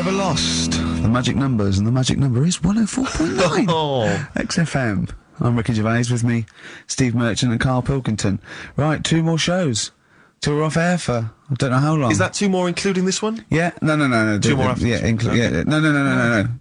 never lost the magic numbers, and the magic number is 104.9. Oh. XFM. I'm Ricky Gervais, with me, Steve Merchant and Karl Pilkington. Right, 2 more shows. Till we're off air for, I don't know how long. Is that 2 more including this one? Yeah, no. 2 more after yeah, okay.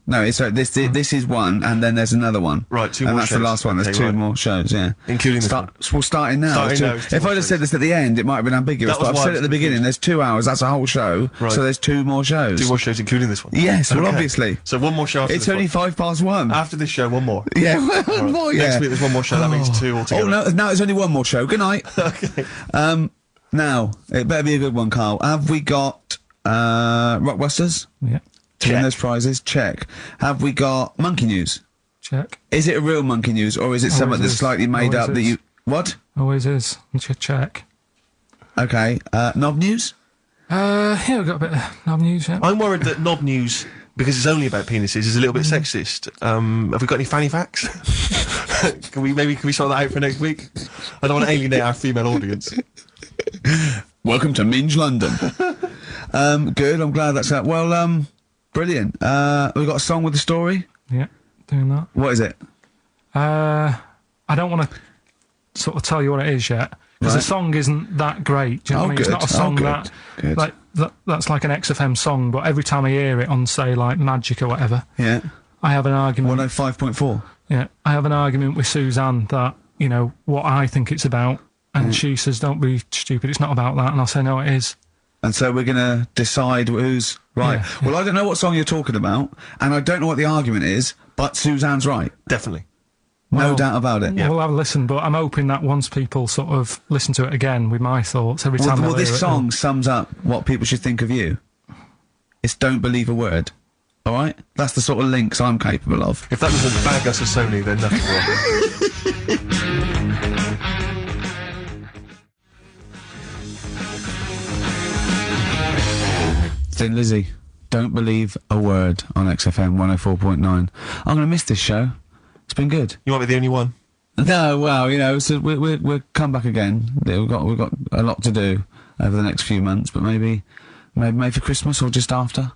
No, it's this is one, and then there's another one. Right, 2 more and that's shows. the last one, there's Okay, 2 right. more shows, yeah. Including this one? We're starting now. Starting now, If 2 more I'd have said shows. this at the end, it might have been ambiguous, That was but I've why I said was at the beginning, confused. there's 2 hours, that's a whole show, Right. so there's 2 more shows. 2 more shows including this one? Yes, well, Okay. obviously. So 1 more show after It's this only one. 1:05. After this show, 1 more. Yeah, one more, yeah. Next week there's 1 more show, that means 2 altogether. Oh, no, now it's only 1 more show. Good night. Okay. Now, it better be a good one, Karl. Have we got, Rockbusters? Yeah. To win Check. those prizes? Check. Have we got Monkey News? Check. Is it a real Monkey News, or is it something that's is. slightly made Always up that is. you... What? Always is. Check. Okay, Knob News? Yeah, we've got a bit of knob news, yeah. I'm worried that Knob News, because it's only about penises, is a little bit sexist. Have we got any fanny facts? Can we sort that out for next week? I don't want to alienate our female audience. Welcome to Minge London. Good, I'm glad that's out. Well, brilliant. We've got a song with a story? Yeah, doing that. What is it? I don't want to sort of tell you what it is yet, because Right. the song isn't that great. Do you know what I mean? It's good. not a song Good. Good. like that's like an XFM song, but every time I hear it on, say, like Magic or whatever, Yeah. I have an argument. 105.4. Yeah, I have an argument with Suzanne that, you know, what I think it's about, and she says, don't be stupid, it's not about that, and I'll say, no, it is. And so we're going to decide who's right. Yeah, Well, I don't know what song you're talking about, and I don't know what the argument is, but Suzanne's right. Definitely. No Well, doubt about it. We'll have a listen, but I'm hoping that once people sort of listen to it again with my thoughts, every time Well, they'll this hear it, song sums up what people should think of you. It's don't believe a word. All right? That's the sort of links I'm capable of. If that doesn't bag us as Sony, then nothing will. Thin Lizzy, don't believe a word on XFM 104.9. I'm going to miss this show. It's been good. You might be the only one. No, well, you know, so we'll come back again. We've got a lot to do over the next few months, but maybe for Christmas or just after.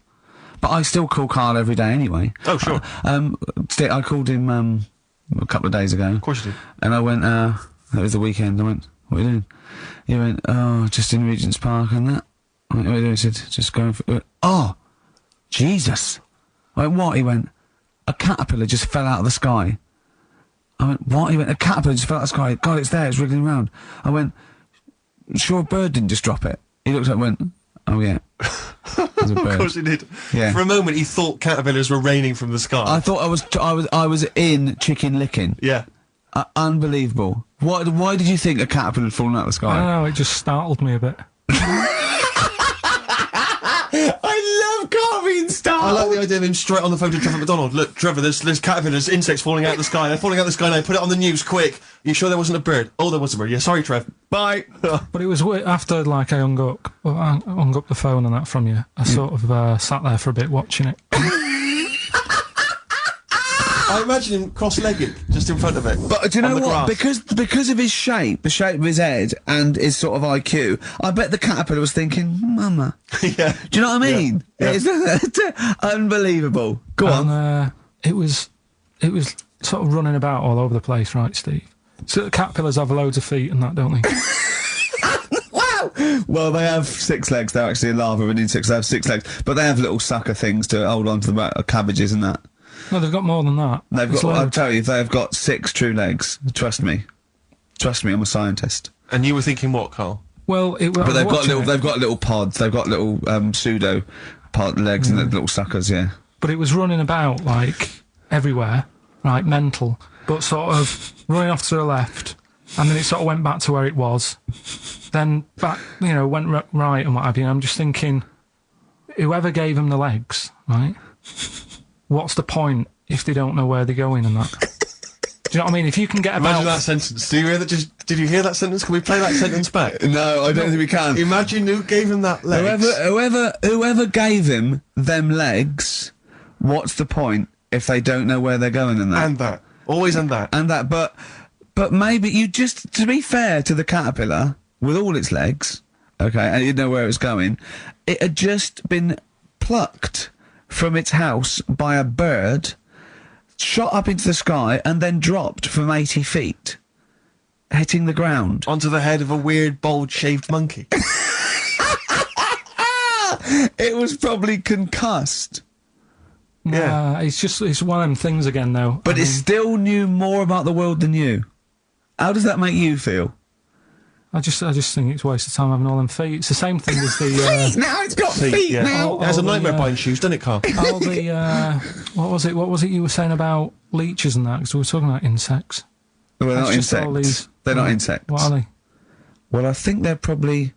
But I still call Karl every day anyway. Oh, sure. I called him a couple of days ago. Of course you did. And I went, that was the weekend. I went, what are you doing? He went, oh, just in Regent's Park and that. I went, what are you doing? He said, just going for... Oh, Jesus. I went, what? He went, a caterpillar just fell out of the sky. I went, what? He went, a caterpillar just fell out of the sky. God, it's there, it's wriggling around. I went, sure a bird didn't just drop it. He looked up and went, oh yeah. There's a bird. Of course he did. Yeah. For a moment, he thought caterpillars were raining from the sky. I thought I was in Chicken Licking. Yeah. Unbelievable. Why did you think a caterpillar had fallen out of the I sky? don't know, it just startled me a bit. I love Karl being I startled. like the idea of him straight on the phone to Trevor McDonald. Look, Trevor, there's caterpillars, insects falling out of the sky. They're falling out of the sky now. Put it on the news, quick. You sure there wasn't a bird? Oh, there was a bird. Yeah, sorry, Trev. Bye. But it was after, like, I hung up the phone and that from you, I sort of sat there for a bit watching it. I imagine him cross-legged, just in front of it. But do you know on the what? grass. Because of his shape, the shape of his head, and his sort of IQ, I bet the caterpillar was thinking, "Mama." Yeah. Do you know what I mean? Yeah. It's unbelievable. Go on. And it was sort of running about all over the place, right, Steve? So caterpillars have loads of feet and that, don't they? Wow. Well, they have 6 legs. They're actually a larva of an insect. So they have 6 legs, but they have little sucker things to hold on to the back, cabbages and that. No, they've got more than that. They've It's got. I'll loads. tell you, they've got 6 true legs. Trust me. Trust me. I'm a scientist. And you were thinking what, Carl? Well, But they've got little pods. They've got little pseudo pod legs and little suckers. Yeah. But it was running about, like, everywhere, right, mental, but sort of running off to the left, and then it sort of went back to where it was, then back, you know, went right and what have you. And I'm just thinking, whoever gave them the legs, right, what's the point if they don't know where they're going and that? Do you know what I mean? If you can get about... Imagine that sentence. Did you hear that sentence? Can we play that sentence back? No, I don't think we can. Imagine who gave him that legs. Whoever gave him them legs, what's the point if they don't know where they're going and that? And that. Always and that. And that, but maybe you just, to be fair to the caterpillar, with all its legs, okay, and you know where it's going, it had just been plucked from its house by a bird, shot up into the sky, and then dropped from 80 feet, hitting the ground. Onto the head of a weird, bald-shaved monkey. It was probably concussed. Yeah, it's one of them things again, though. But it still knew more about the world than you. How does that make you feel? I just think it's a waste of time having all them feet. It's the same thing as the. Now it's got feet now. It has a nightmare buying shoes, doesn't it, Carl? All the what was it you were saying about leeches and that? Because we were talking about insects. Well, they're not just all insects. They're not insects. What are they? Well, I think they're probably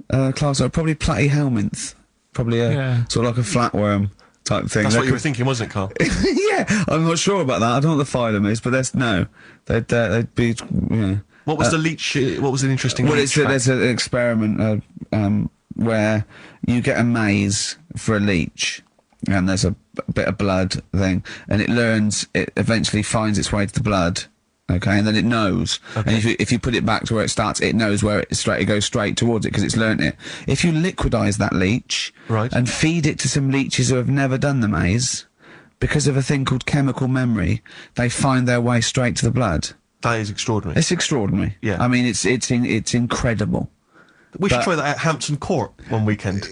class are probably platyhelminths. Probably sort of like a flatworm type thing. That's what you were thinking, wasn't it, Carl? Yeah, I'm not sure about that. I don't know what the phylum is, but they'd be What was the leech? What was an interesting? Well, leech fact? there's an experiment where you get a maze for a leech, and there's a bit of blood thing, and it eventually finds its way to the blood. Okay, and then it knows. Okay. And if you put it back to where it starts, it knows where it goes straight towards it because it's learnt it. If you liquidise that leech and feed it to some leeches who have never done the maze, because of a thing called chemical memory, they find their way straight to the blood. That is extraordinary. It's extraordinary. Yeah. I mean, it's incredible. We should try that at Hampton Court one weekend.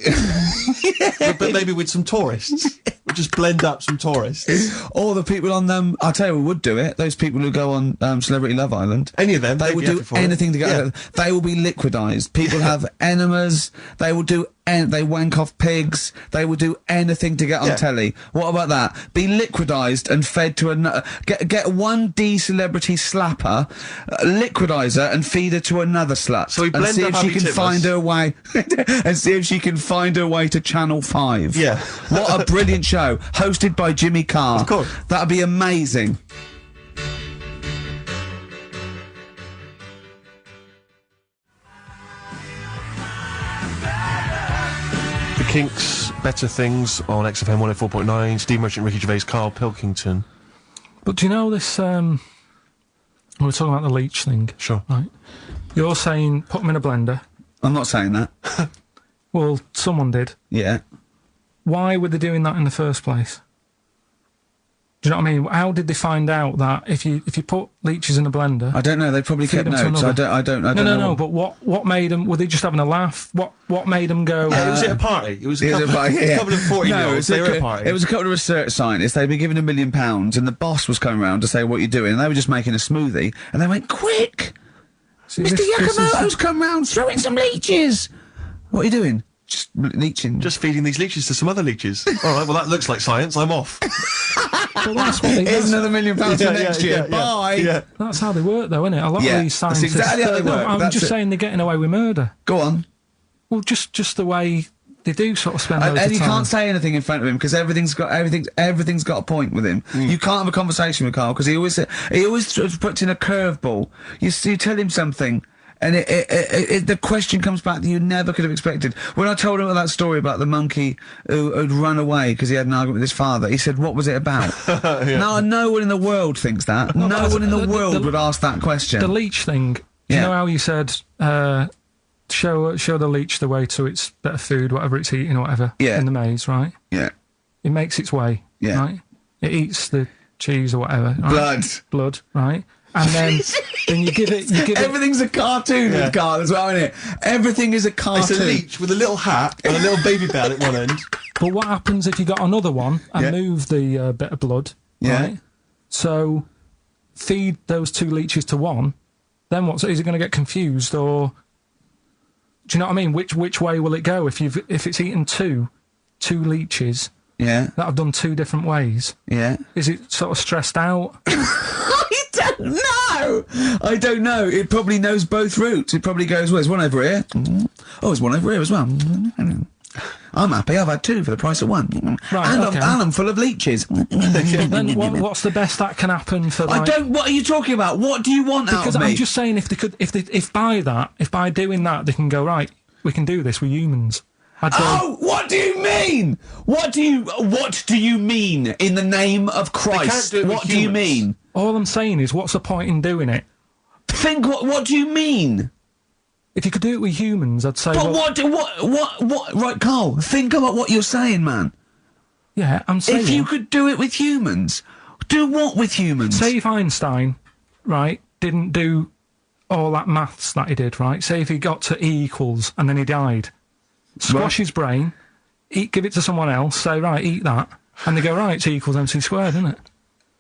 but maybe with some tourists. We'll just blend up some tourists. Or the people on them. I'll tell you who would do it. Those people who go on Celebrity Love Island. Any of them. They will do anything to get out of it. They will be liquidised. People have enemas. They will do. They wank off pigs. They will do anything to get on telly. What about that? Be liquidised and fed to another. Get one D-celebrity slapper, liquidise her and feed her to another slut. So we blend and see up if she can Abby find her way. And see if she can find her way to Channel 5. Yeah. What a brilliant show. Hosted by Jimmy Carr. Of course. That'd be amazing. Kinks, Better Things on XFM 104.9. Steve Merchant, Ricky Gervais, Karl Pilkington. But do you know this? We were talking about the leech thing. Sure. Right. You're saying put them in a blender. I'm not saying that. Well, someone did. Yeah. Why were they doing that in the first place? Do you know what I mean? How did they find out that if you put leeches in a blender? I don't know. They probably kept notes. I don't know. No. But what made them? Were they just having a laugh? What made them go? Yeah, it was at a party. It was a couple of 40-year-olds. They were at a party. It was a couple of research scientists. They'd been given £1 million, and the boss was coming around to say, "What are you doing?" And they were just making a smoothie, and they went, "Quick, Mr. Yakamoto's come round, throw in some leeches." What are you doing? Just leeching. Just feeding these leeches to some other leeches. All right, well, that looks like science. I'm off. Well, that's what Here's another £1 million for next year. Bye. Yeah. That's how they work, though, isn't it? A lot of these scientists. That's exactly how they work. I'm just saying they're getting away with murder. Go on. Well, just the way they do sort of spend loads of time. And you can't say anything in front of him because everything's got a point with him. You can't have a conversation with Karl because he always sort of puts in a curveball. You tell him something. And the question comes back that you never could have expected. When I told him that story about the monkey who had run away because he had an argument with his father, he said, "What was it about?" Now, no one in the world thinks that. No one in the world would ask that question. The leech thing. Do you know how you said, show the leech the way to its bit of food, whatever it's eating or whatever, in the maze, right? Yeah. It makes its way, right? It eats the cheese or whatever. Right? Blood, right? And then you give it. Everything's a cartoon with Karl as well, isn't it? Everything is a cartoon. It's a leech with a little hat and a little baby bell at one end. But what happens if you got another one and move the bit of blood? Yeah. Right? So feed those two leeches to one. Then what? So is it going to get confused, or do you know what I mean? Which way will it go if it's eaten two leeches? Yeah. That have done two different ways. Yeah. Is it sort of stressed out? I don't know. It probably knows both routes. It probably goes, well, there's one over here. Oh, there's one over here as well. I'm happy. I've had two for the price of one. Right, and I'm full of leeches. Then what's the best that can happen for? Like, what are you talking about? What do you want out of me? Because I'm just saying, if by doing that, they can go, right, we can do this. We're humans. What do you mean? What do you mean in the name of Christ? What do you mean? All I'm saying is, what's the point in doing it? What do you mean? If you could do it with humans, I'd say. But right, Karl, think about what you're saying, man. Yeah, I'm saying... If you could do it with humans, do what with humans? Say if Einstein, right, didn't do all that maths that he did, right? Say if he got to E equals and then he died. Squash his brain, give it to someone else, say, right, eat that. And they go, right, it's E equals MC squared, isn't it?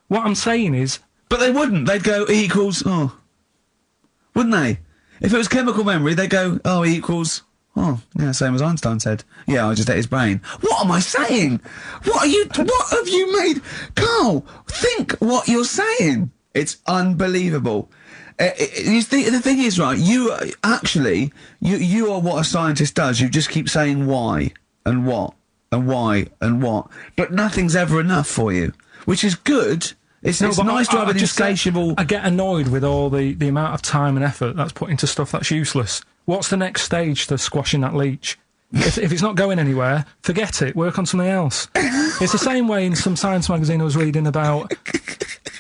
What I'm saying is... But they wouldn't. They'd go, E equals... Oh. Wouldn't they? If it was chemical memory, they'd go, oh, E equals... Oh, yeah, same as Einstein said. Yeah, I just ate his brain. What am I saying? What have you made? Carl, think what you're saying. It's unbelievable. The thing is, right, you are what a scientist does. You just keep saying why, and what, and why, and what. But nothing's ever enough for you, which is good. It's nice to have an insatiable... I get annoyed with all the amount of time and effort that's put into stuff that's useless. What's the next stage to squashing that leech? If it's not going anywhere, forget it. Work on something else. It's the same way in some science magazine I was reading about,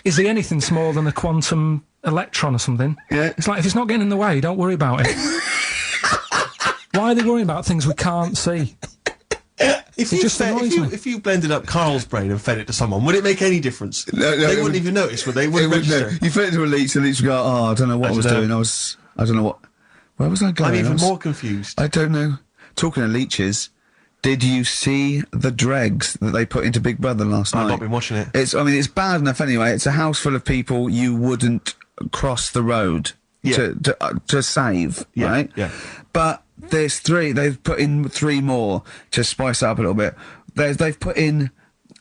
is there anything smaller than a quantum electron or something? Yeah. It's like, if it's not getting in the way, don't worry about it. Why are they worrying about things we can't see? If you blended up Carl's brain and fed it to someone, would it make any difference? No, they wouldn't even notice, would they? Wouldn't register. No. You fed it to a leech, and the leech would go, oh, I don't know what I was doing. I don't know what... Where was I going? I'm even more confused. I don't know. Talking of leeches, did you see the dregs that they put into Big Brother last night? I've not been watching it. It's bad enough anyway. It's a house full of people you wouldn't cross the road to save, right? Yeah. But there's three. They've put in three more to spice it up a little bit. They've put in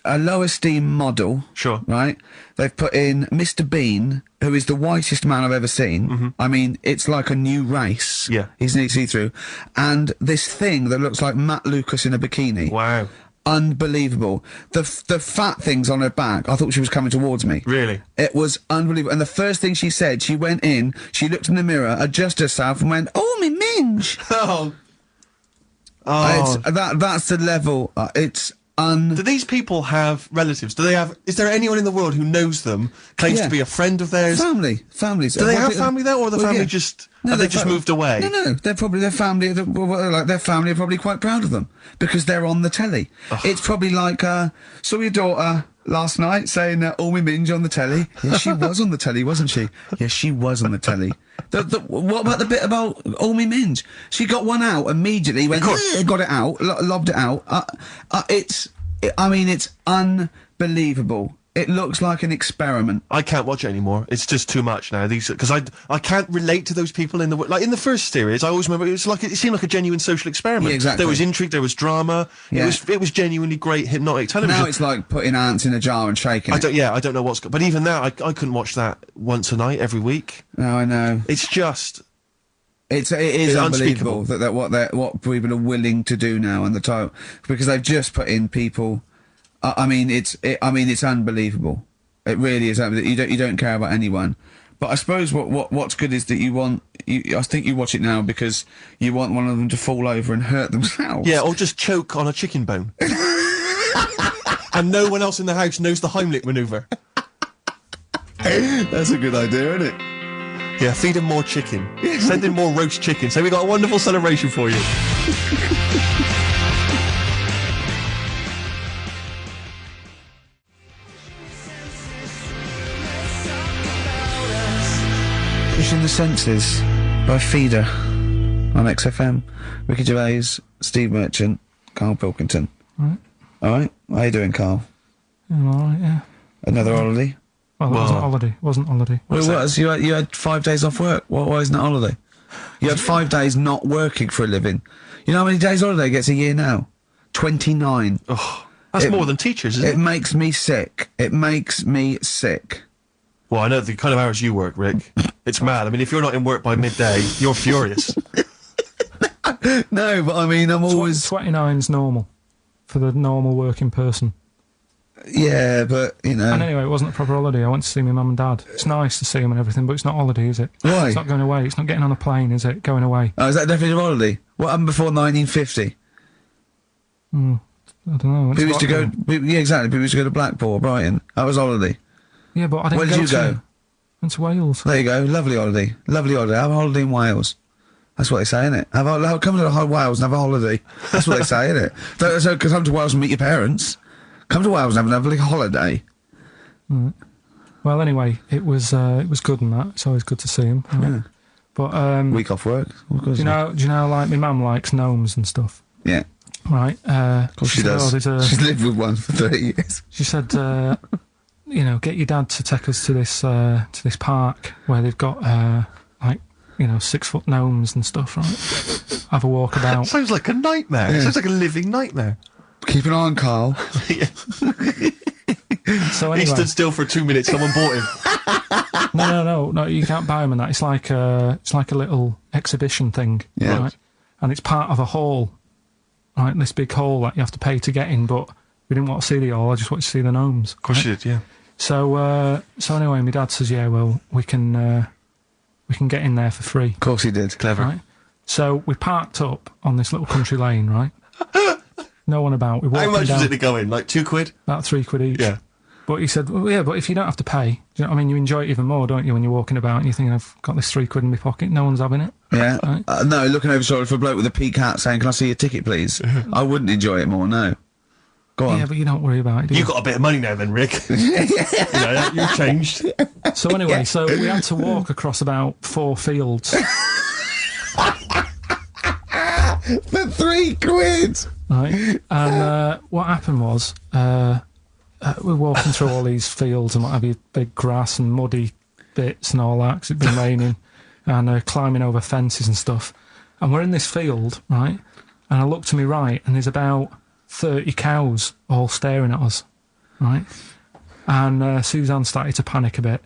a low esteem model. Sure. Right? They've put in Mr. Bean, who is the whitest man I've ever seen. Mm-hmm. I mean, it's like a new race. Yeah. He's nearly see-through. And this thing that looks like Matt Lucas in a bikini. Wow. Unbelievable. The fat things on her back, I thought she was coming towards me. Really? It was unbelievable. And the first thing she said, she went in, she looked in the mirror, adjusted herself and went, oh, me minge. Oh. That's the level. Do these people have relatives? Is there anyone in the world who knows them, claims to be a friend of theirs? Families. Do they have family there, or the family have they just moved away? No, they're probably their family. Their family are probably quite proud of them because they're on the telly. Ugh. It's probably like saw your daughter last night saying all me minge on the telly. Yeah, she was on the telly, wasn't she? Yeah, she was on the telly. What about the bit about all me minge? She got one out immediately. Went got it out, lobbed it out. It's unbelievable. It looks like an experiment. I can't watch it anymore. It's just too much now. Because I can't relate to those people in the first series. I always remember it seemed like a genuine social experiment. Yeah, exactly. There was intrigue, there was drama. Yeah. It was genuinely great hypnotic television. Now it's like putting ants in a jar and shaking. I don't know what's. But even now, I couldn't watch that once a night every week. No, I know. It's just. It is unbelievable that what people are willing to do now on the title, because they've just put in people. It's unbelievable. It really is. You don't care about anyone. But I suppose what's good is that I think you watch it now because you want one of them to fall over and hurt themselves. Yeah, or just choke on a chicken bone. And no one else in the house knows the Heimlich manoeuvre. That's a good idea, isn't it? Yeah, feed him more chicken. Send in more roast chicken. So we got a wonderful celebration for you. Pushing the Senses by Feeder on XFM. Ricky Gervais, Steve Merchant, Karl Pilkington. Right. Alright, how you doing, Karl? I'm alright, yeah. Another holiday? Well, it wasn't holiday. Wasn't holiday. Well, it was. You had 5 days off work. Why isn't that holiday? You had 5 days not working for a living. You know how many days holiday gets a year now? 29. Oh, that's more than teachers, isn't it? It makes me sick. It makes me sick. Well, I know the kind of hours you work, Rick. It's mad. I mean, if you're not in work by midday, you're furious. No, but I mean, I'm always... 29's normal for the normal working person. Yeah, but, you know... And anyway, it wasn't a proper holiday. I went to see my mum and dad. It's nice to see them and everything, but it's not holiday, is it? Why? It's not going away. It's not getting on a plane, is it? Going away. Oh, is that definitely a holiday? What happened before 1950? I don't know. People used to go... Yeah, exactly. People used to go to Blackpool or Brighton. That was holiday. Yeah, but I didn't Where did you go? Went to Wales. There you go. Lovely holiday. Lovely holiday. Have a holiday in Wales. That's what they say, innit? Come to Wales and have a holiday. That's what they say, innit? So come to Wales and meet your parents. Come to Wales and have a lovely holiday. Well, anyway, it was good and that. It's always good to see him. Yeah. But Week off work. do you know, like my mum likes gnomes and stuff, Yeah, right? of course she does. She's lived with one for 30 years. She said, you know, get your dad to take us to this park where they've got 6-foot gnomes and stuff, right? Have a walk about. Sounds like a nightmare. Yeah. Sounds like a living nightmare. Keep an eye on Carl. Yeah. So He anyway, stood still for 2 minutes. Someone bought him. no, you can't buy them and that. It's like a little exhibition thing, Yeah. right? And it's part of a hall, right? This big hall that you have to pay to get in, but we didn't want to see the hall. I just wanted to see the gnomes. Of course you did, yeah. So anyway, my dad says, yeah, well, we can get in there for free. Of course he did. Clever. Right? So we parked up on this little country lane, right? No one about. We walked How much down, was it to go in? Like £2? about £3 each. Yeah. But he said, well, yeah, but if you don't have to pay, do you know what I mean? You enjoy it even more, don't you, when you're walking about and you're thinking, I've got this £3 in my pocket, no one's having it. Yeah. Right. No, looking over shoulder for a bloke with a peak hat saying, "Can I see your ticket, please?" I wouldn't enjoy it more. No. Go on. Yeah, but you don't worry about it, do you? You got a bit of money now, then, Rick. You've changed. So anyway, so we had to walk across about 4 fields. For £3. Right, and what happened was we're walking through all these fields and what have you, big grass and muddy bits and all that because it'd been raining, and climbing over fences and stuff. And we're in this field, right? And I look to my right, and there's about 30 cows all staring at us, right? And Suzanne started to panic a bit.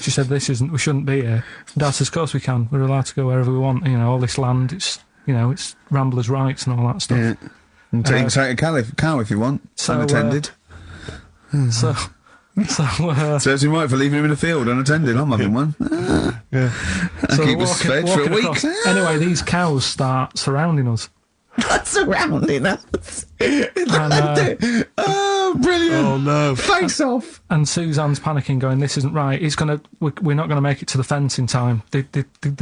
She said, we shouldn't be here. Dad says, of course we can. We're allowed to go wherever we want. You know, all this land, it's ramblers' rights and all that stuff. Yeah. And take a cow if you want. so, Unattended. So Serves him right for leaving him in the field unattended. I'm having one. Yeah. so keep us fed for a walking week. across. Anyway, these cows start surrounding us. Surrounding us. And, Oh, brilliant. Oh, no. Face off. and Suzanne's panicking, going, "This isn't right. We're not going to make it to the fence in time. They're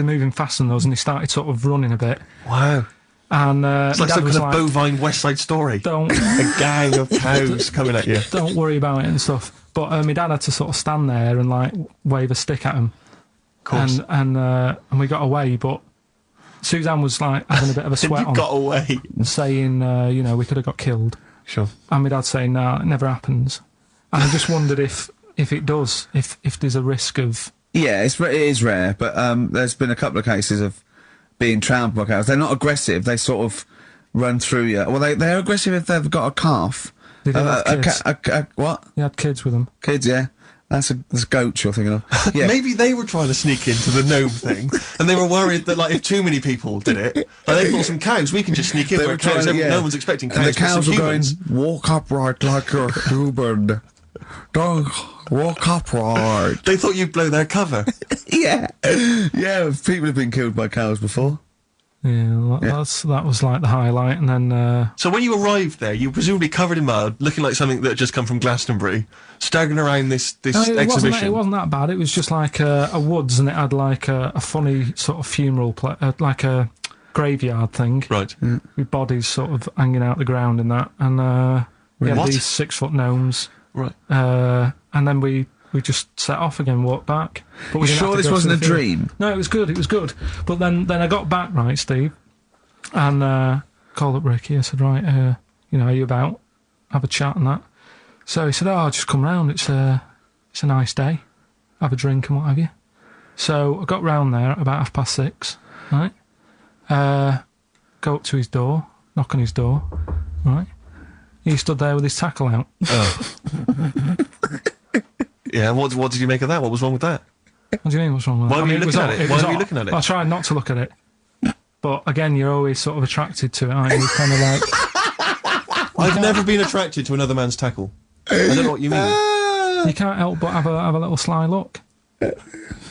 moving faster than us," and they started sort of running a bit. Wow. And It's like Dad some was kind of bovine West Side Story. "Don't A gang of cows coming at you. don't worry about it and stuff." But my dad had to sort of stand there and like wave a stick at him, Of course. and we got away. But Suzanne was like having a bit of a sweat You on, got away. saying, we could have got killed. Sure. And my dad saying, "Nah, it never happens." And I just wondered if it does, if there's a risk of. Yeah, it is rare, but there's been a couple of cases of being trampled by cows. They're not aggressive. They sort of run through you. Well, they're aggressive if they've got a calf. They did have kids. What? They had kids with them. Kids, yeah. That's goats you're thinking of. Yeah. Maybe they were trying to sneak into the gnome thing, and they were worried that, like, if too many people did it, like, they thought some cows, we can just sneak in They where were trying cows, to- yeah. no one's expecting cows. And the but some cows were going, humans. walk upright like you're human. Don't walk upright. They thought you'd blow their cover. Yeah. Yeah, people have been killed by cows before. Yeah, that was like the highlight. And then So when you arrived there, you were presumably covered in mud, looking like something that had just come from Glastonbury, staggering around this no, exhibition. it wasn't that bad. It was just like a woods, and it had like a funny sort of funeral, like a graveyard thing, Right. with bodies sort of hanging out the ground and that. And we had What? these 6-foot gnomes. Right. And then we just set off again, walked back. But we You didn't sure have to this go to wasn't the a field. dream? No, it was good. But then I got back, right, Steve, and called up Ricky. I said, right, are you about? Have a chat and that. So he said, I'll just come round. It's a nice day. Have a drink and what have you. So I got round there at about 6:30, right? Go up to his door, knock on his door, right? He stood there with his tackle out. Oh. Yeah, what did you make of that? What was wrong with that? What do you mean, what's wrong with Why that? were you it was looking at odd. it? Why was were you odd. looking at it? I tried not to look at it. But again, you're always sort of attracted to it, aren't you? Kind of like, I've never been attracted to another man's tackle. I don't know what you mean. you can't help but have a little sly look. Well,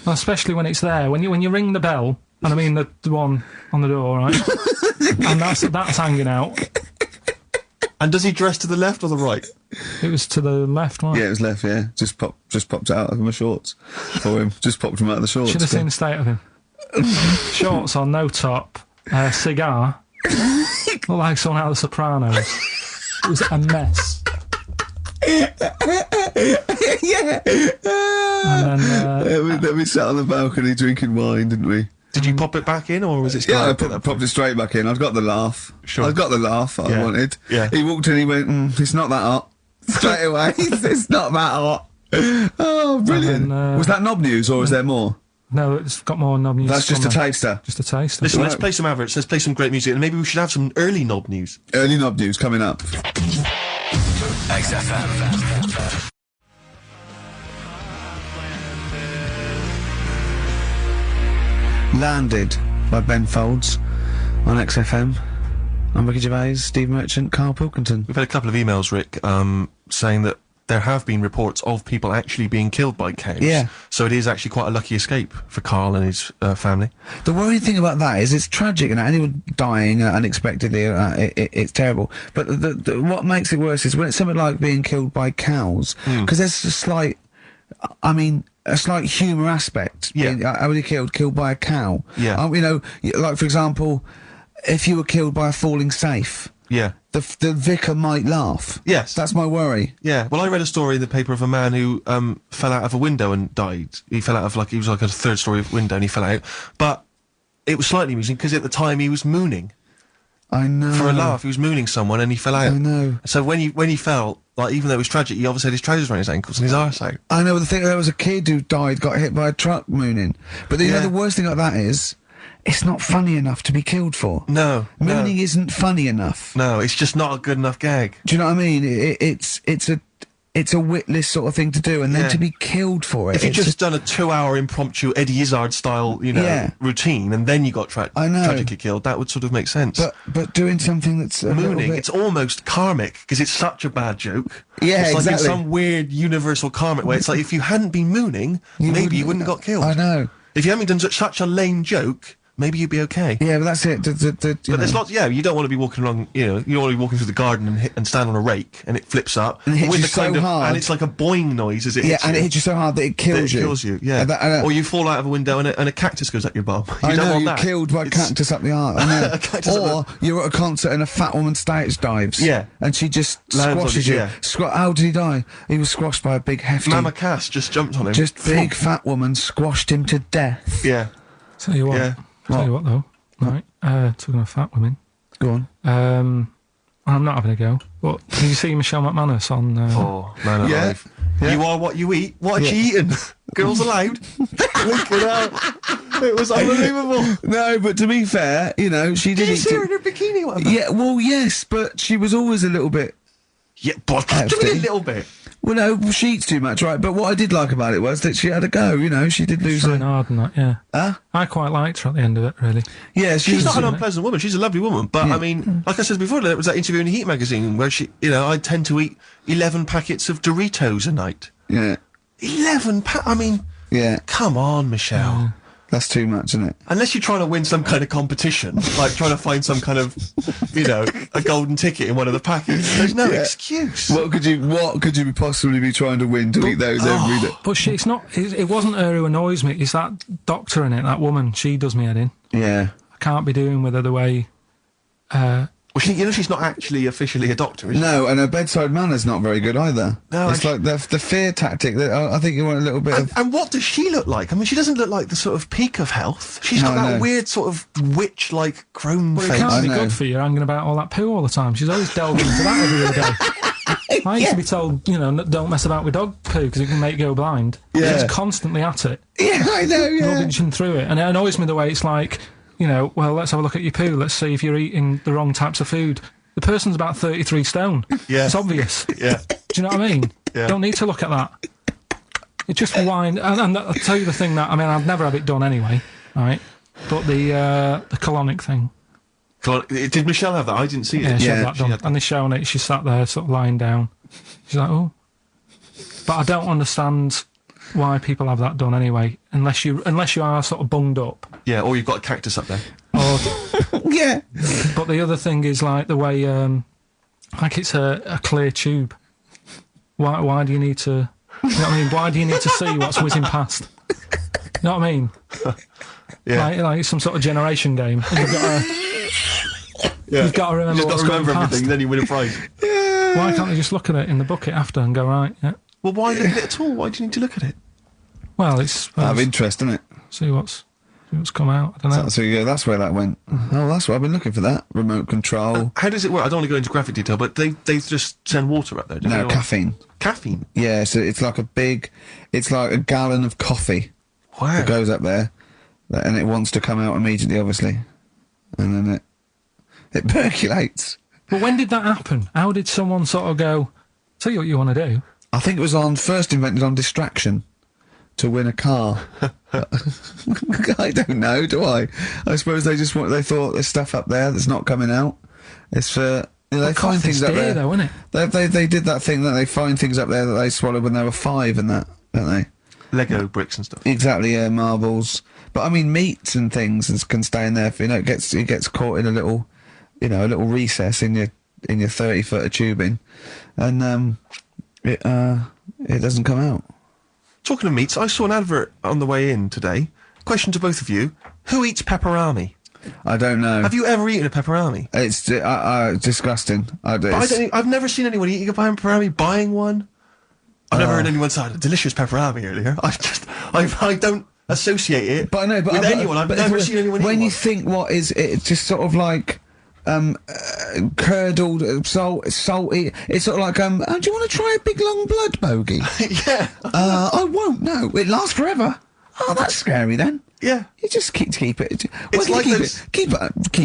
especially when it's there. When you ring the bell, and I mean the one on the door, right? And that's hanging out. And does he dress to the left or the right? It was to the left, right? Yeah, it was left, yeah. Just popped out of my shorts for him. Just popped him out of the shorts. Should have seen the state of him. Shorts on, no top, cigar. Looked like someone out of The Sopranos. It was a mess. Yeah. And then, Then we sat on the balcony drinking wine, didn't we? Did you pop it back in, or was it? Yeah, I popped it straight back in. I've got the laugh. Sure. I've got the laugh I wanted. Yeah. He walked in, he went, it's not that hot. Straight away, it's not that hot. Oh, brilliant. then, was that knob news, or is there more? no, it's got more knob news. That's just a on there. taster. Just a taster. Listen, let's Right. play some adverts. Let's play some great music, and maybe we should have some early knob news. Early knob news coming up. XFM. Landed by Ben Folds on XFM. I'm Ricky Gervais, Steve Merchant, Karl Pilkington. We've had a couple of emails, Rick, saying that there have been reports of people actually being killed by cows. Yeah. So it is actually quite a lucky escape for Karl and his family. The worrying thing about that is it's tragic, and anyone dying unexpectedly, it's terrible. But what makes it worse is when it's something like being killed by cows, because there's a slight, a slight humour aspect. Yeah. I was killed by a cow. Yeah. You know, like for example, if you were killed by a falling safe, Yeah. the vicar might laugh. Yes. That's my worry. Yeah. Well, I read a story in the paper of a man who fell out of a window and died. He fell out of he was like a third story window and he fell out. But it was slightly amusing because at the time he was mooning. I know. For a laugh, he was mooning someone and he fell out. I know. So when he fell, like, even though it was tragic, he obviously had his trousers around his ankles and his arse out. I know, but the thing, there was a kid who died, got hit by a truck mooning. But you know, Yeah. the worst thing about that is, it's not funny enough to be killed for. No. Mooning isn't funny enough. No, it's just not a good enough gag. Do you know what I mean? It's a witless sort of thing to do, and then Yeah. to be killed for it. If you'd it's just done a 2-hour impromptu Eddie Izzard style, Yeah. routine, and then you got I know. tragically killed, that would sort of make sense. but doing something that's a little Mooning, bit- it's almost karmic, because it's such a bad joke. Yeah, it's like exactly. in some weird universal karmic way. It's like if you hadn't been mooning, maybe you wouldn't have got killed. I know. If you hadn't done such a lame joke, maybe you'd be okay. Yeah, but that's it. But there's lots. Yeah, you don't want to be walking along. You don't want to be walking through the garden and stand on a rake and it flips up And it hits with you the kind so of hard. and it's like a boing noise as it Yeah, hits and you. it hits you so hard that it kills you. It kills you. Yeah. And Or you fall out of a window and a cactus goes up your bum. You I don't know, want you're that. killed by It's- cactus up the arse. I know. A cactus up Or you're at a concert and a fat woman stage dives. Yeah. And she just Lands on squashes you, you. yeah. How did he die? He was squashed by a big hefty... Mama Cass just jumped on him. Just big fat woman squashed him to death. Yeah. Tell you what. Yeah. Tell you what though. Right. Talking of fat women. Go on. I'm not having a go. But did you see Michelle McManus on? Oh, man alive. Yeah. You are what you eat. What had she eaten? Girls allowed. Look it out. It was unbelievable. No, but to be fair, you know, she Did did you eat see her it- in her bikini? Whatever? Yeah, well, yes, but she was always a little bit... Yeah, but just Hefty. a little bit. Well, no, she eats too much, right? But what I did like about it was that she had a go, you know, she did lose Trying her... hard and that, yeah. Huh? I quite liked her at the end of it, really. Yeah, She's not an was... unpleasant woman. She's a lovely woman. But, I mean, like I said before, there was that interview in Heat magazine where she, I tend to eat 11 packets of Doritos a night. Yeah, 11 I mean, yeah, come on, Michelle. that's too much, isn't it? Unless you're trying to win some kind of competition, like trying to find some kind of, a golden ticket in one of the packets. There's no Yeah. excuse. What could you possibly be trying to win to eat those every day? But it's not. It wasn't her who annoys me. It's that doctor in it. That woman. She does me head in. Yeah. I can't be doing with her the way. Well, she's not actually officially a doctor, is she? No, and her bedside manner's not very good either. No, it's like the fear tactic that I think you want a little bit of... And what does she look like? I mean, she doesn't look like the sort of peak of health. She's got No, that no. weird sort of witch-like crone Well, it face. can't be know. good for you hanging about all that poo all the time. She's always delving into that every other day. I used to be told, don't mess about with dog poo because it can make you go blind. Yeah. She's constantly at it, Yeah, I know, yeah. rummaging through it. And it annoys me the way it's like, well, let's have a look at your poo. Let's see if you're eating the wrong types of food. The person's about 33 stone. Yeah. It's obvious. Yeah. Do you know what I mean? Yeah. Don't need to look at that. It just wind. And I'll tell you the thing that, I've never had it done anyway, right? But the colonic thing. Did Michelle have that? I didn't see it. Yeah, she Yeah, had that she done. had that. And they're showing it, she sat there sort of lying down. She's like, oh. But I don't understand why people have that done anyway, unless you are sort of bunged up. Yeah, or you've got a cactus up there. Or, Yeah. but the other thing is like the way, like it's a clear tube. Why do you need to, you know what I mean? Why do you need to see what's whizzing past? You know what I mean? Yeah. Like it's some sort of generation game. And you've got to remember You've got what's to going remember past. everything, then you win a prize. Yeah, Why can't they just look at it in the bucket after and go, right, yeah. Well, why look at it at all? Why do you need to look at it? Well, it's... Out of interest, isn't it? See what's come out. I don't know. So yeah, that's where that went. Oh, that's what I've been looking for. That remote control. How does it work? I don't want to go into graphic detail, but they just send water up there. No, caffeine. Caffeine. Yeah, so it's like it's like a gallon of coffee Wow. that goes up there, and it wants to come out immediately, obviously, and then it percolates. But when did that happen? How did someone sort of go, tell you what you want to do? I think it was first invented on distraction. To win a car. I don't know, do I? I suppose they thought there's stuff up there that's not coming out. It's for, they find things up there. Though, isn't it? They did that thing that they find things up there that they swallowed when they were 5 and that, don't they? Lego bricks and stuff. Exactly, yeah, marbles. But I mean, meats and things can stay in there. For, it gets caught in a little recess in your 30-foot of tubing, and it doesn't come out. Talking of meats, I saw an advert on the way in today. Question to both of you: who eats pepperami? I don't know. Have you ever eaten a pepperami? It's disgusting. I've never seen anyone eating a pepperami, buying one. I've never heard anyone say delicious pepperami earlier. I don't associate it with anyone. I've never seen anyone eat when one. you think what is it, just sort of like curdled, salty. It's sort of like oh, do you want to try a big long blood bogey? Yeah. I won't. No, it lasts forever. Oh, that's scary then. Yeah. You just keep it. It's like keep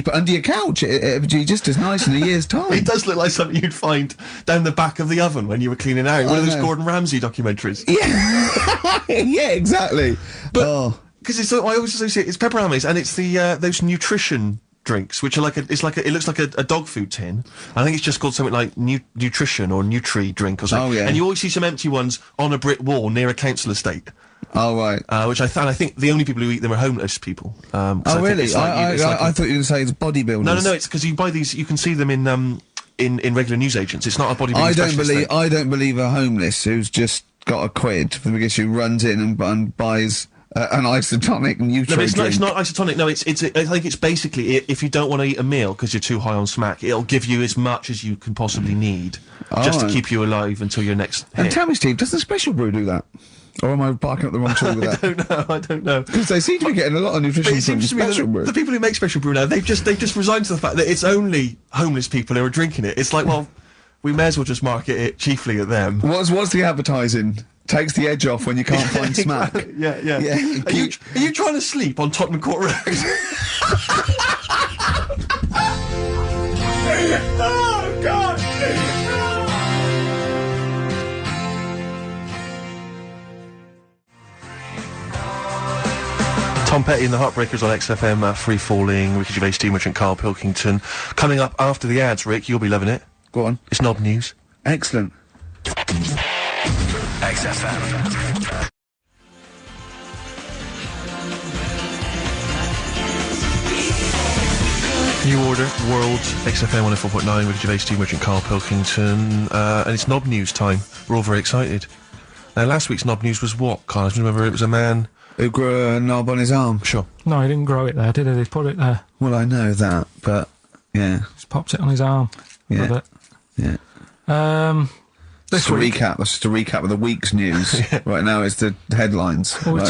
it under your couch. It'd be just as nice in a year's time. It does look like something you'd find down the back of the oven when you were cleaning out. One of those Gordon Ramsay documentaries. Yeah. Yeah, exactly. But because I always associate it's pepperami and it's the those nutrition drinks, which are it looks like a dog food tin. I think it's just called something like nutrition or Nutri drink or something. Oh, yeah. And you always see some empty ones on a brick wall near a council estate. Oh, right. Which I think the only people who eat them are homeless people. Oh, really? I thought you were going to say it's bodybuilders. No, it's because you buy these, you can see them in regular newsagents. It's not a bodybuilding I don't believe a homeless who's just got a quid for the biggest who runs in and buys an isotonic Nutri No, drink. it's not isotonic. No, I think it's basically if you don't want to eat a meal because you're too high on smack, it'll give you as much as you can possibly need just to keep you alive until your next hit. And tell me, Steve, doesn't Special Brew do that? Or am I barking up the wrong tree with that? I don't know. Because they seem to be getting a lot of nutrition from Special Brew. The people who make Special Brew now, they've just resigned to the fact that it's only homeless people who are drinking it. It's like, well, we may as well just market it chiefly at them. What's the advertising? Takes the edge off when you can't find smack. Yeah. Are you trying to sleep on Tottenham Court Road? Oh, God! Tom Petty and the Heartbreakers on XFM, Free Falling, Ricky Gervais, Steve Merchant, Karl Pilkington. Coming up after the ads, Rick, you'll be loving it. Go on. It's Knob News. Excellent. XFM. New Order, World, XFM 104.9, Ricky Gervais, Steve Merchant, Karl Pilkington, and it's Knob News time. We're all very excited. Now, last week's Knob News was what, Karl? Do you remember it was a man who grew a knob on his arm? Sure. No, he didn't grow it there, did he? He put it there. Well, I know that, but, yeah. Just popped it on his arm. Yeah. Yeah. Just a recap. That's just a recap of the week's news. Right now, it's the headlines. Well, we've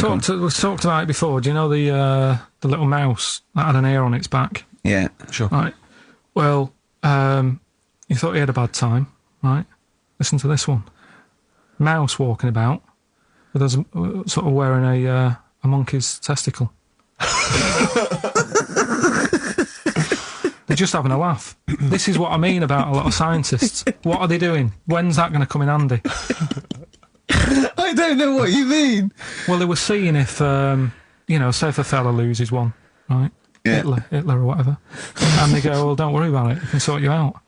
talked about it before. Do you know the little mouse that had an ear on its back? Yeah. Sure. Right. Well, he thought he had a bad time. Right. Listen to this one. Mouse walking about with us sort of wearing a monkey's testicle. They're just having a laugh. This is what I mean about a lot of scientists. What are they doing? When's that going to come in handy? I don't know what you mean. Well, they were seeing if, say if a fella loses one, right? Yeah. Hitler or whatever. And they go, well, don't worry about it. We can sort you out.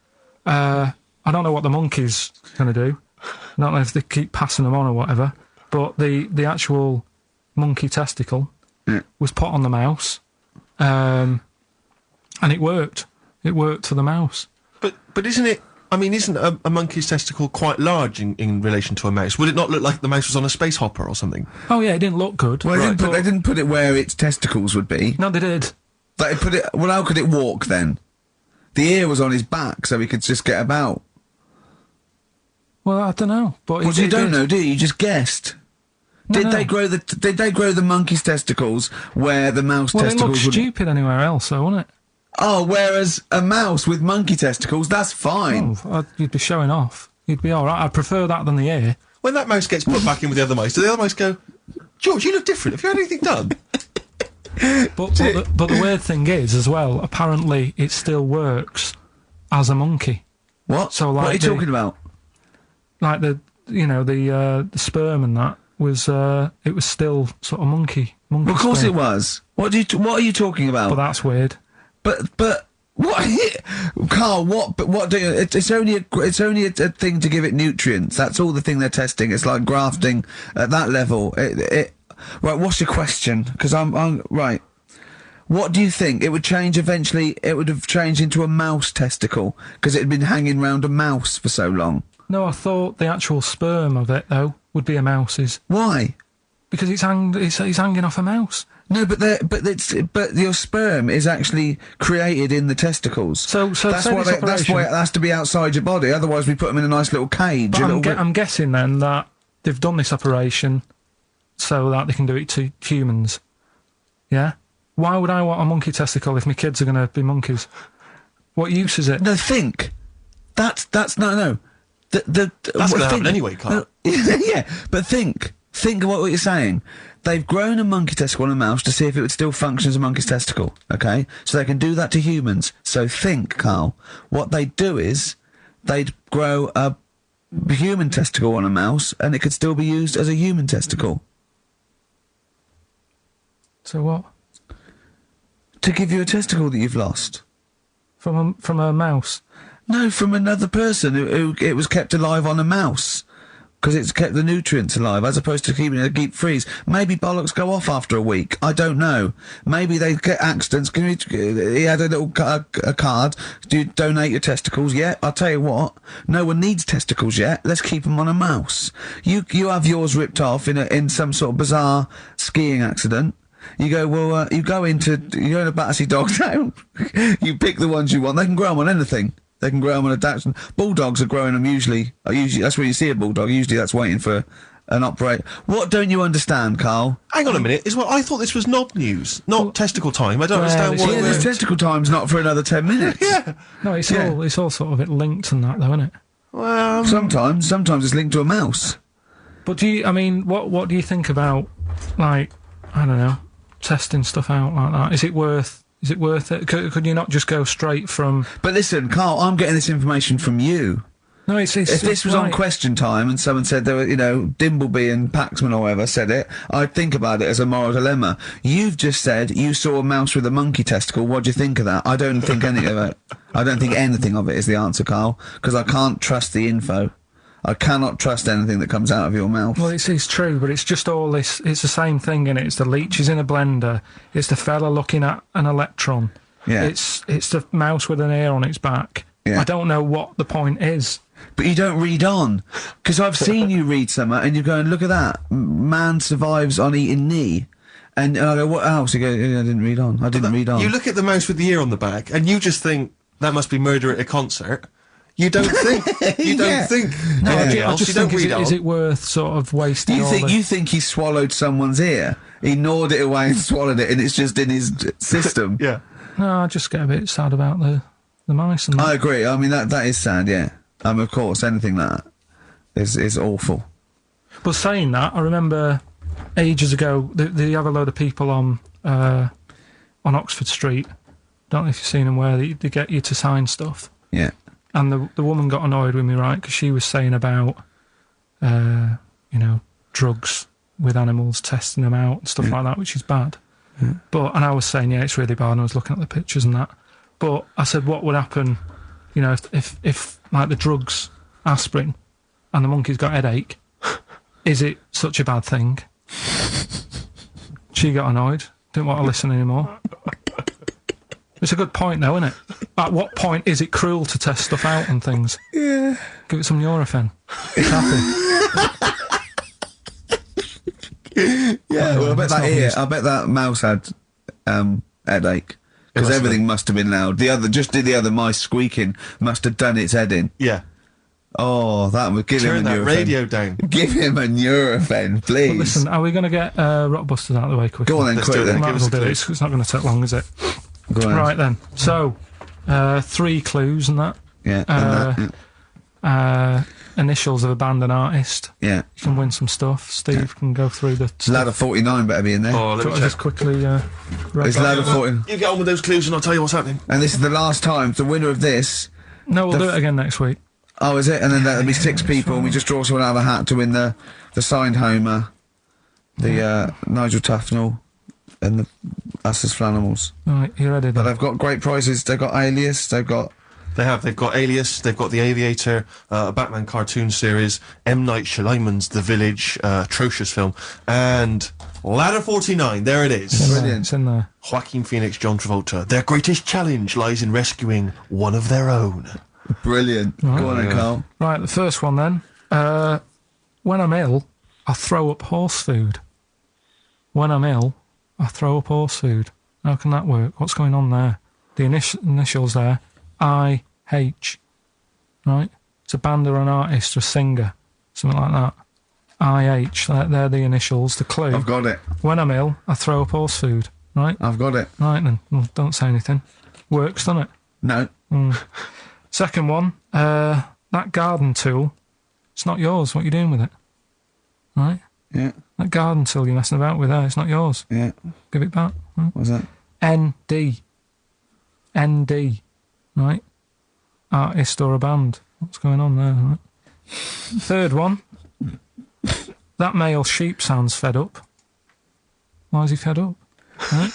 I don't know what the monkey's going to do. I don't know if they keep passing them on or whatever. But the actual monkey testicle was put on the mouse. And it worked. It worked for the mouse. But isn't it... I mean, isn't a monkey's testicle quite large in relation to a mouse? Would it not look like the mouse was on a space hopper or something? Oh, yeah, it didn't look good. Well, they didn't put it where its testicles would be. No, they did. They put it... Well, how could it walk, then? The ear was on his back, so he could just get about. Well, I don't know. But Well, you don't know, do you? You just guessed. No, Did no. they grow the monkey's testicles where the mouse Well, it testicles looks would... stupid anywhere else, though, wouldn't it? Oh, whereas a mouse with monkey testicles, that's fine. Oh, you'd be showing off. You'd be all right. I'd prefer that than the ear. When that mouse gets put back in with the other mice, do the other mice go, George, you look different. Have you had anything done? But the weird thing is, as well, apparently it still works as a monkey. What? So, what like are you talking about? Like the sperm and that was it was still sort of monkey. Well, of course sperm. it was. What are you talking about? But that's weird. But what, Carl? What do you? It's only a thing to give it nutrients. That's all the thing they're testing. It's like grafting at that level. Right. What's your question? Because I'm right. What do you think? It would change eventually. It would have changed into a mouse testicle because it had been hanging round a mouse for so long. No, I thought the actual sperm of it though would be a mouse's Why? because it's hanging off a mouse. No, but your sperm is actually created in the testicles. So that's say why this that's why it operation- has to be outside your body. Otherwise, we put them in a nice little cage. But a little bit- I'm guessing then that they've done this operation so that they can do it to humans. Yeah? Why would I want a monkey testicle if my kids are going to be monkeys? What use is it? No, think. That's no. That's going to happen anyway, Carl. Yeah, but think of what you're saying. They've grown a monkey testicle on a mouse to see if it would still function as a monkey's testicle, okay? So they can do that to humans. So think, Carl. What they'd do is they'd grow a human testicle on a mouse and it could still be used as a human testicle. So what? To give you a testicle that you've lost. From a mouse? No, from another person who it was kept alive on a mouse. Because it's kept the nutrients alive, as opposed to keeping it in a deep freeze. Maybe bollocks go off after a week. I don't know. Maybe they get accidents. He had a little a card. Do you donate your testicles? Yeah, I'll tell you what. No one needs testicles yet. Let's keep them on a mouse. You have yours ripped off in some sort of bizarre skiing accident. You go, well, you go in a Battersea Dog Town. You pick the ones you want. They can grow them on anything. They can grow them on a Dachshund. Bulldogs are growing them usually that's where you see a bulldog. Usually that's waiting for an operate. What don't you understand, Carl? Hang on a minute. I thought this was knob news, not testicle time. I don't understand this what... is- This testicle time's not for another 10 minutes. Yeah. No, it's Yeah. all sort of linked and that though, isn't it? Well, Sometimes it's linked to a mouse. But what do you think about, like, I don't know, testing stuff out like that? Is it worth it? Could you not just go straight from... But listen, Carl, I'm getting this information from you. No, it's If this was on right. Question Time and someone said there were, Dimbleby and Paxman or whoever said it, I'd think about it as a moral dilemma. You've just said you saw a mouse with a monkey testicle. What do you think of that? I don't think anything of it. I don't think anything of it is the answer, Carl, because I can't trust the info. I cannot trust anything that comes out of your mouth. Well, it's true, but it's just all this. It's the same thing, innit? It's the leeches in a blender. It's the fella looking at an electron. Yeah. It's the mouse with an ear on its back. Yeah. I don't know what the point is. But you don't read on. Because I've seen you read somewhere and you're going, look at that. Man survives on eating knee. And I go, what else? You go, I didn't read on. I didn't read on. you look at the mouse with the ear on the back, and you just think, that must be murder at a concert. You don't think. You don't Yeah. think. No, anything I else. just You don't think read on. is it worth sort of wasting? You think he swallowed someone's ear? He gnawed it away and swallowed it and it's just in his system? Yeah. No, I just get a bit sad about the mice and that. I agree. I mean, that is sad, yeah. Of course, anything like that is awful. But saying that, I remember ages ago they have a load of people on Oxford Street. Don't know if you've seen them where they get you to sign stuff. Yeah. And the woman got annoyed with me, right? Because she was saying about, drugs with animals, testing them out and stuff like that, which is bad. And I was saying, yeah, it's really bad. And I was looking at the pictures and that. But I said, what would happen, if like the drugs, aspirin, and the monkey's got headache? Is it such a bad thing? She got annoyed. Didn't want to listen anymore. It's a good point, though, isn't it? At what point is it cruel to test stuff out and things? Yeah. Give it some Nurofen. It's happy. Yeah, well, I bet that's that not ear, news. I bet that mouse had headache. Because must have everything must have been loud. The other mice squeaking must have done its head in. Yeah. Oh, that would give Turn him a that Nurofen. radio down. Give him a Nurofen, please. But listen, are we going to get Rockbusters out of the way quickly? Go on then, Let's quick do it then. then. Might Give as us well a do clue. it. It's not going to take long, is it? Go on. Right then. So, 3 clues and that. Yeah. and that, Initials of a band and artist. yeah. You can win some stuff. Steve can go through the stuff. Ladder 49 better be in there. Oh, let So me I'll check. just quickly read It's that. ladder 49. You get on with those clues and I'll tell you what's happening. And this is the last time. The winner of this. No, we'll do it again next week. Oh, is it? And then there'll be 6 people, and we just draw someone out of a hat to win the signed Homer, the Nigel Tufnell, and the Us as Flanimals. Right, you ready But then? they've got great prizes. They've got Alias. They've got They've got Alias, they've got The Aviator, a Batman cartoon series, M. Night Shyamalan's The Village, atrocious film, and Ladder 49, there it is. Brilliant. It's in there. Joaquin Phoenix, John Travolta. Their greatest challenge lies in rescuing one of their own. brilliant. Go on then, Carl. Right, the first one then. When I'm ill, I throw up horse food. When I'm ill, I throw up horse food. How can that work? What's going on there? The initials there. I-H. Right? It's a band or an artist or a singer. Something like that. I-H. They're the initials. The clue. I've got it. When I'm ill, I throw up horse food. Right? I've got it. Right then. Well, don't say anything. Works, doesn't it? No. Second one, that garden tool, it's not yours. What are you doing with it? Right? Yeah. That garden tool you're messing about with there, it's not yours. Yeah. Give it back. Right? What's that? ND. ND. Right? Artist or a band. What's going on there? Right? Third one, that male sheep sounds fed up. Why is he fed up? Right?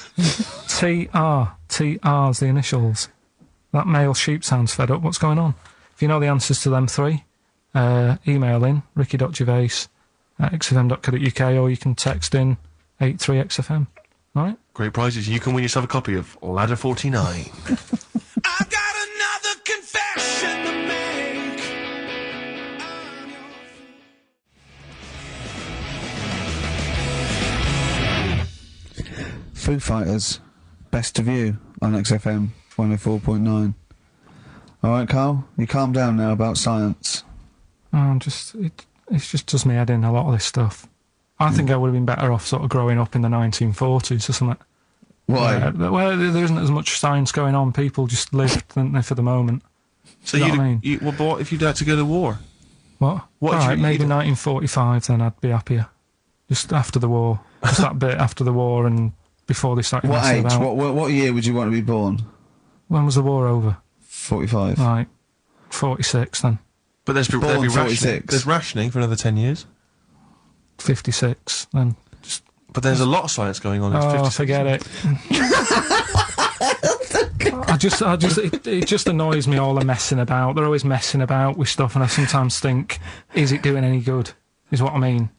TR. TR's the initials. That male sheep sounds fed up. What's going on? If you know the answers to them 3, email in ricky.gervais@xfm.co.uk, or you can text in 83XFM. All right? Great prizes. You can win yourself a copy of Ladder 49. I've got another confession to make. Foo Fighters. Best of You on XFM 104.9. All right, Carl. You calm down now about science. It just does me head in, a lot of this stuff. I think I would have been better off sort of growing up in the 1940s or something. Why? Where there isn't as much science going on. People just live, don't they, for the moment. So You know what I mean? well, but what if you'd had to go to war? What? What All if right, you- maybe you- 1945, then I'd be happier. Just after the war. Just that bit after the war and before they started What messing age? about. What year would you want to be born? When was the war over? 45. Right. 46 then. But there'd be Born rationing. 46. There's rationing for another 10 years. 56 then. Just, But there's a lot of science going on. It's oh, 56. forget it. It just annoys me, all the messing about. They're always messing about with stuff, and I sometimes think, is it doing any good? Is what I mean.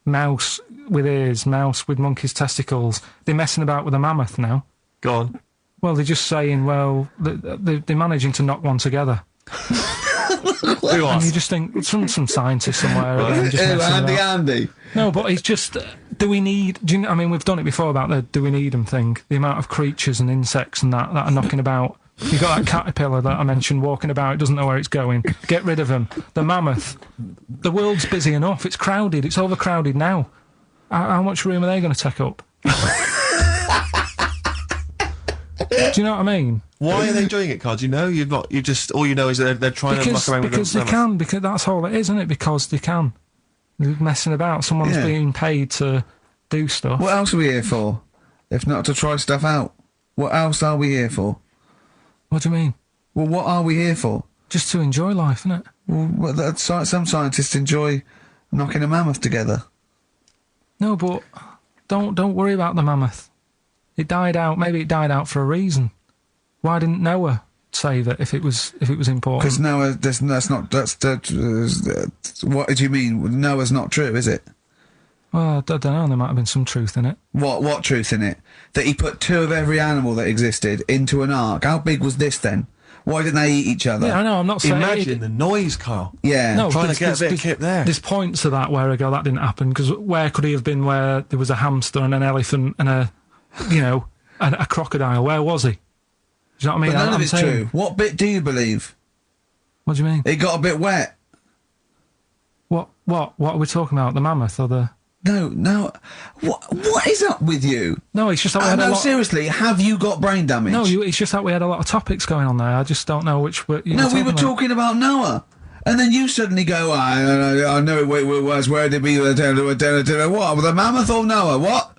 Mouse with ears, mouse with monkey's testicles. They're messing about with a mammoth now. Go on. Well, they're just saying, well, they're managing to knock one together. Who And you asked? just think, some scientist somewhere again, just Ew, messing about. Andy. No, but it's just, do we need, I mean, we've done it before about the do we need them thing. The amount of creatures and insects and that are knocking about. You got that caterpillar that I mentioned walking about, it doesn't know where it's going. Get rid of them. The mammoth. The world's busy enough. It's crowded. It's overcrowded now. How much room are they going to take up? Do you know what I mean? Why are they doing it, Carl? Do you know? All you know is that they're trying to muck around with Because the they can. Because that's all it is, isn't it? Because they can. They're messing about. Someone's Yeah. being paid to do stuff. What else are we here for? If not to try stuff out. What else are we here for? What do you mean? Well, what are we here for? Just to enjoy life, isn't it? Well, some scientists enjoy knocking a mammoth together. No, but don't worry about the mammoth. It died out. Maybe it died out for a reason. Why didn't Noah save it if it was important? Because Noah, what do you mean? Noah's not true, is it? Well, I don't know. There might have been some truth in it. What truth in it? That he put 2 of every animal that existed into an ark. How big was this then? Why didn't they eat each other? Yeah, I know. I'm not saying. Imagine the noise, Carl. Yeah. No, Trying there's- to get a bit of there's- kit there. There's points to that where I go, that didn't happen, because where could he have been where there was a hamster and an elephant and a crocodile? Where was he? Do you know what I mean? But none of I'm it's saying, true. What bit do you believe? What do you mean? It got a bit wet. What are we talking about? The mammoth or the? No. What is up with you? No, it's just that we had a No, lot. seriously, have you got brain damage? No, it's just that we had a lot of topics going on there. I just don't know which. No, we were talking about Noah. And then you suddenly go, I know it was, where did we, what, the mammoth or Noah, what?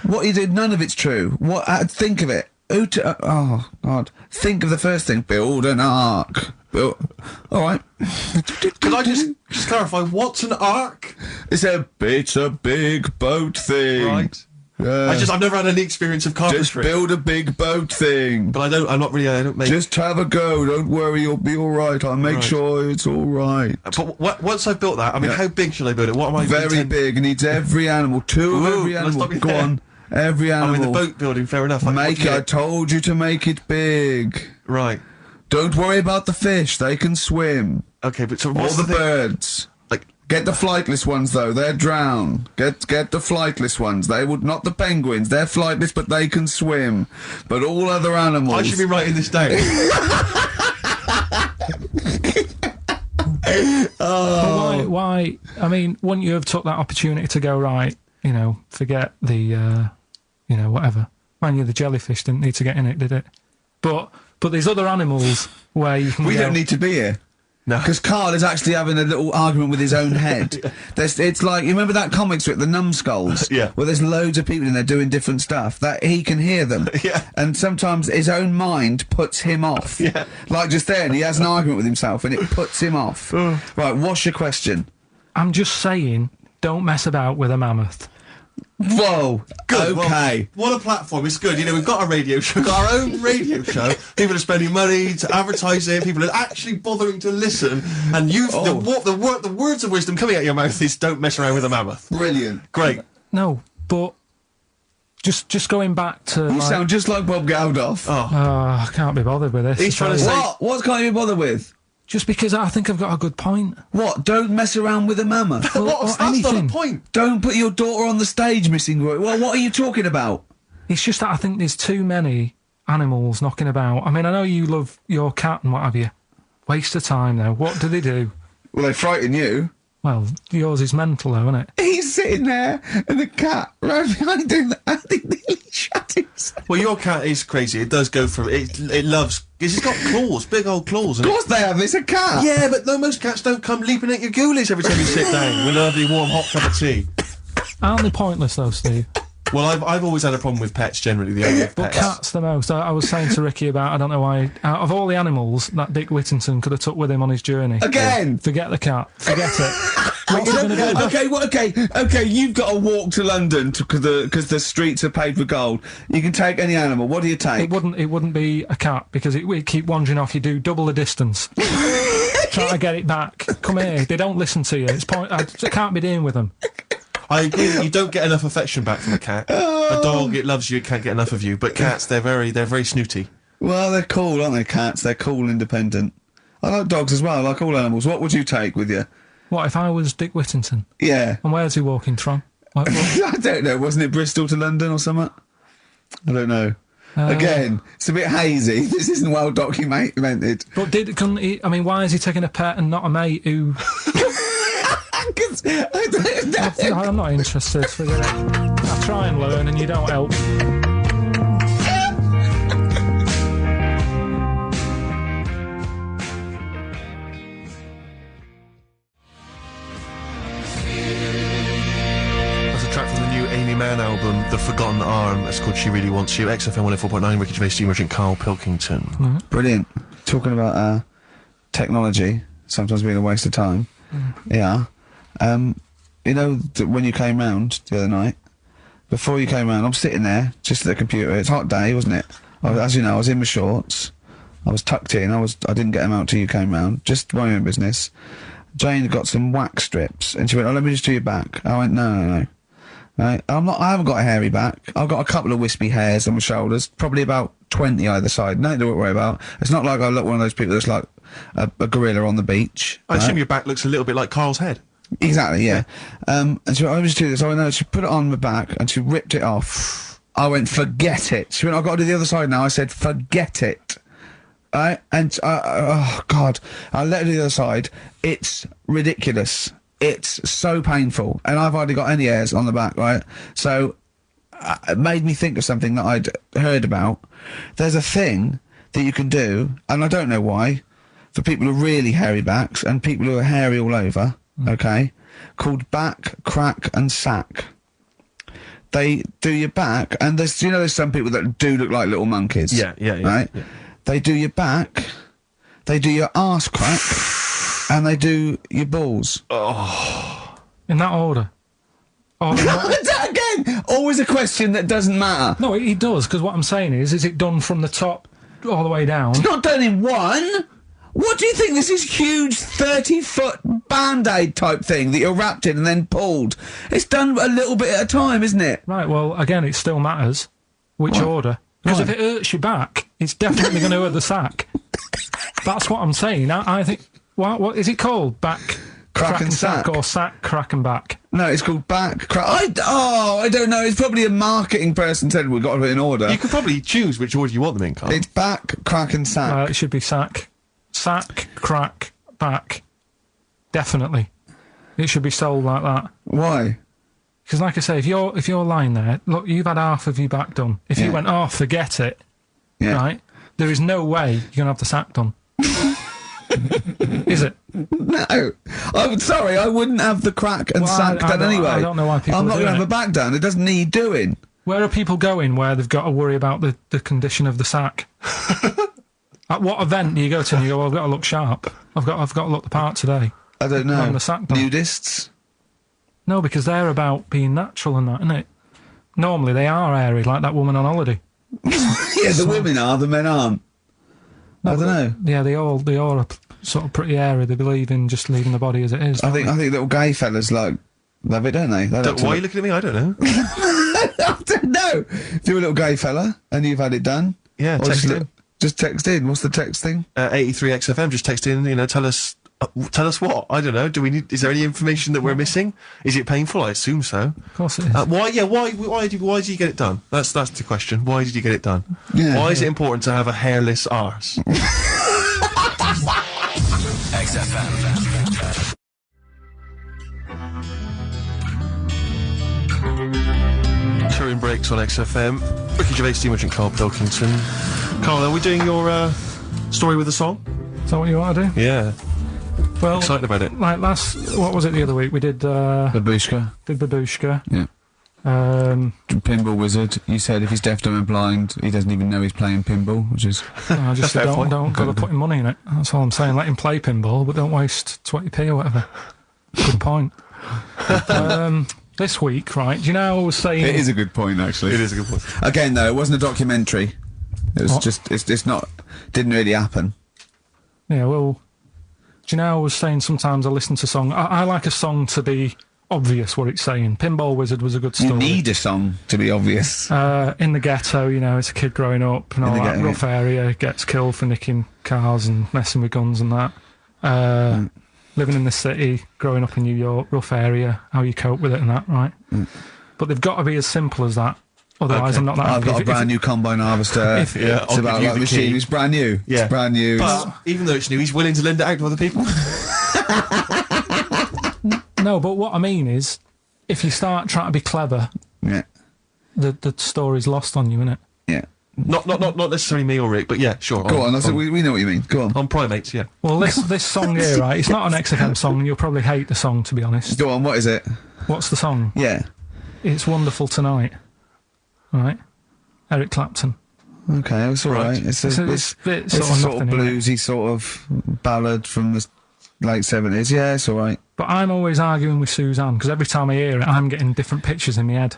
What you did, none of it's true. What, think of it. Oh, God. Think of the first thing, build an ark. Alright. Can I just clarify, what's an ark? It's a big boat thing. Right. I've never had any experience of carpentry. Just build a big boat thing. But I don't make... Just have a go, don't worry, you'll be alright. I'll make sure it's alright. But once I've built that, I mean, how big should I build it? What am I... Very big, needs every animal, two of every animal. Go on, every animal. I mean, the boat building, fair enough. I told you to make it big. Right. Don't worry about the fish, they can swim. Okay, but so All what's the thing? birds. Like, Get the flightless ones though, they're drown. Get the flightless ones. They would not the penguins. They're flightless, but they can swim. But all other animals. I should be writing this down. But why? I mean, wouldn't you have took that opportunity to go right? You know, forget the, whatever. Man, the jellyfish didn't need to get in it, did it? But there's other animals where you can. We go, don't need to be here. No. Because Karl is actually having a little argument with his own head. It's like, you remember that comic strip, The Numbskulls? Yeah. Where there's loads of people in there doing different stuff, that he can hear them. Yeah. And sometimes his own mind puts him off. Yeah. Like just then, he has an argument with himself and it puts him off. Right, what's your question? I'm just saying, don't mess about with a mammoth. Whoa. Good. Okay. Well, what a platform. It's good. You know, we've got a radio show, we've got our own radio show. People are spending money to advertise it. People are actually bothering to listen. And the words of wisdom coming out of your mouth is don't mess around with a mammoth. Brilliant. Great. No, but just going back to. You sound just like Bob Geldof. I can't be bothered with this. He's trying to say... What can't you be bothered with? Just because I think I've got a good point. What? Don't mess around with a mammoth. That's not anything. the point. Don't put your daughter on the stage, Missing Roy. Well, what are you talking about? It's just that I think there's too many animals knocking about. I mean, I know you love your cat and what have you. Waste of time, though. What do they do? Well, they frighten you. Well, yours is mental, though, isn't it? He's sitting there, and the cat right behind him, and he nearly shut himself. Well, your cat is crazy. It does go for it. It loves... Because it's got claws, big old claws. Of course they have, it's a cat. Yeah, but no, most cats don't come leaping at your ghoulies every time you sit down with a lovely warm hot cup of tea. Aren't they pointless, though, Steve? Well, I've always had a problem with pets generally, the idea of But pets. cats the most. I was saying to Ricky about, I don't know why, out of all the animals that Dick Whittington could have took with him on his journey. Again? Forget the cat. Forget it. What's he gonna do? Okay, you've got to walk to London because the streets are paved with gold. You can take any animal. What do you take? It wouldn't be a cat because it would keep wandering off. You do double the distance. Try to get it back. Come here. They don't listen to you. I can't be dealing with them. I agree that you don't get enough affection back from a cat. A dog, it loves you, it can't get enough of you. But cats, they're very snooty. Well, they're cool, aren't they, cats? They're cool, independent. I like dogs as well, I like all animals. What would you take with you? What, if I was Dick Whittington? Yeah. And where's he walking from? What? I don't know. Wasn't it Bristol to London or something? I don't know. Again, it's a bit hazy. This isn't well documented. But couldn't he, I mean, why is he taking a pet and not a mate who... I'm not interested. Forget it. I try and learn and you don't help. That's a track from the new Amy Mann album, The Forgotten Arm. It's called She Really Wants You. XFM 104.9, Ricky Gervais, Steve Merchant, Karl Pilkington. Brilliant. Talking about technology, sometimes being a waste of time. Yeah. You know, when you came round the other night, before you came round, I'm sitting there, just at the computer. It's a hot day, wasn't it? As you know, I was in my shorts. I was tucked in. I didn't get them out till you came round. Just my own business. Jane got some wax strips, and she went, "Oh, let me just do your back." I went, "No. Right? I haven't got a hairy back. I've got a couple of wispy hairs on my shoulders, probably about 20 either side. Nothing to worry about. It's not like I look one of those people that's like a gorilla on the beach. I assume your back looks a little bit like Karl's head. Exactly, yeah. And she went, "I just do this." I went, "No." She put it on my back and she ripped it off. I went, "Forget it." She went, "I've got to do the other side now." I said, "Forget it." right? And oh god, I'll let it to the other side. It's ridiculous. It's so painful, and I've hardly got any hairs on the back, right? So it made me think of something that I'd heard about. There's a thing that you can do, and I don't know why, for people with really hairy backs and people who are hairy all over, okay, called back, crack and sack. They do your back, and there's some people that do look like little monkeys. Yeah, right? Yeah. They do your back, they do your arse crack, and they do your balls. In that order. Or Again, always a question that doesn't matter. no, it does, because what I'm saying is it done from the top all the way down? It's not done in one. What do you think? This is huge 30-foot Band-Aid type thing that you're wrapped in and then pulled. It's done a little bit at a time, isn't it? Right, well, again, it still matters which order. Because if it hurts your back, it's definitely going to hurt the sack. That's what I'm saying. I think... What is it called? Back, Crack and sack. or sack, crack and back? No, it's called back, crack... I don't know. It's probably a marketing person said we've got to put it in order. You could probably choose which order you want them in, Carl. It's back, crack and sack. It should be sack. Sack, crack, back. Definitely. It should be sold like that. Why? Because like I say, if you're lying there, look, you've had half of your back done. If you went, forget it, right? There is no way you're going to have the sack done. Is it? No. Sorry, I wouldn't have the crack and sack done anyway. I don't know why people I'm not going to have a back done. It doesn't need doing. Where are people going where they've got to worry about the condition of the sack? At what event do you go to and you go, well, I've got to look sharp. I've got to look the part today. I don't know. On the sack done. Nudists? No, because they're about being natural and that, isn't it? Normally they are airy, like that woman on holiday. Yeah, the women are, the men aren't. I don't know. Yeah, they all are sort of pretty airy. They believe in just leaving the body as it is. I think little gay fellas love it, don't they? Why are you looking at me? I don't know. I don't know. If you're a little gay fella and you've had it done, Yeah, text in. Just text in. What's the text thing? 83XFM. Just text in. Tell us what. I don't know. Do we need? Is there any information that we're missing? Is it painful? I assume so. Of course it is. Why did you get it done? That's the question. Why did you get it done? Yeah. Why is it important to have a hairless arse? XFM. Touring breaks on XFM. Ricky Gervais, Steve and Karl Pilkington. Karl, are we doing your story with a song? Is that what you want to do? Yeah. Well, Excited about it. Like what was it the other week? We did Babushka. Babushka. Yeah. Pinball Wizard. You said if he's deaf, dumb and blind, he doesn't even know he's playing pinball, which is... I just Fair point. don't got to put money in it. That's all I'm saying. Let him play pinball, but don't waste 20p or whatever. Good point. This week, right, do you know how I was saying... It is a good point, actually. It is a good point. Again, though, it wasn't a documentary. It was What? just... It's not... Didn't really happen. Yeah, well... Do you know how I was saying sometimes I listen to song... I like a song to be obvious what it's saying. Pinball Wizard was a good story. You need a song to be obvious. In the ghetto, it's a kid growing up and all that ghetto, rough area, gets killed for nicking cars and messing with guns and that. Living in the city, growing up in New York, rough area, how you cope with it and that, right? But they've got to be as simple as that. Otherwise, Okay. I'm not that I've happy. got a brand new combine harvester. if- Yeah, It's I'll about give you like the machine. key. It's brand new. Yeah. It's brand new. But even though it's new, he's willing to lend it out to other people. No, but what I mean is, if you start trying to be clever, Yeah. the story's lost on you, innit? Yeah. not necessarily me or Rick, but yeah, sure. Go on. We know what you mean. Go on. On primates, yeah. Well, this song here, right? It's not an XFM song, and you'll probably hate the song, to be honest. Go on. What is it? What's the song? Yeah. It's Wonderful Tonight. Right? Eric Clapton. Okay, it's all right. Right. It's It's a a bit it's a sort of sort of nothing, innit? bluesy sort of ballad from the late 70s. Yeah, it's all right. But I'm always arguing with Suzanne, because every time I hear it, I'm getting different pictures in my head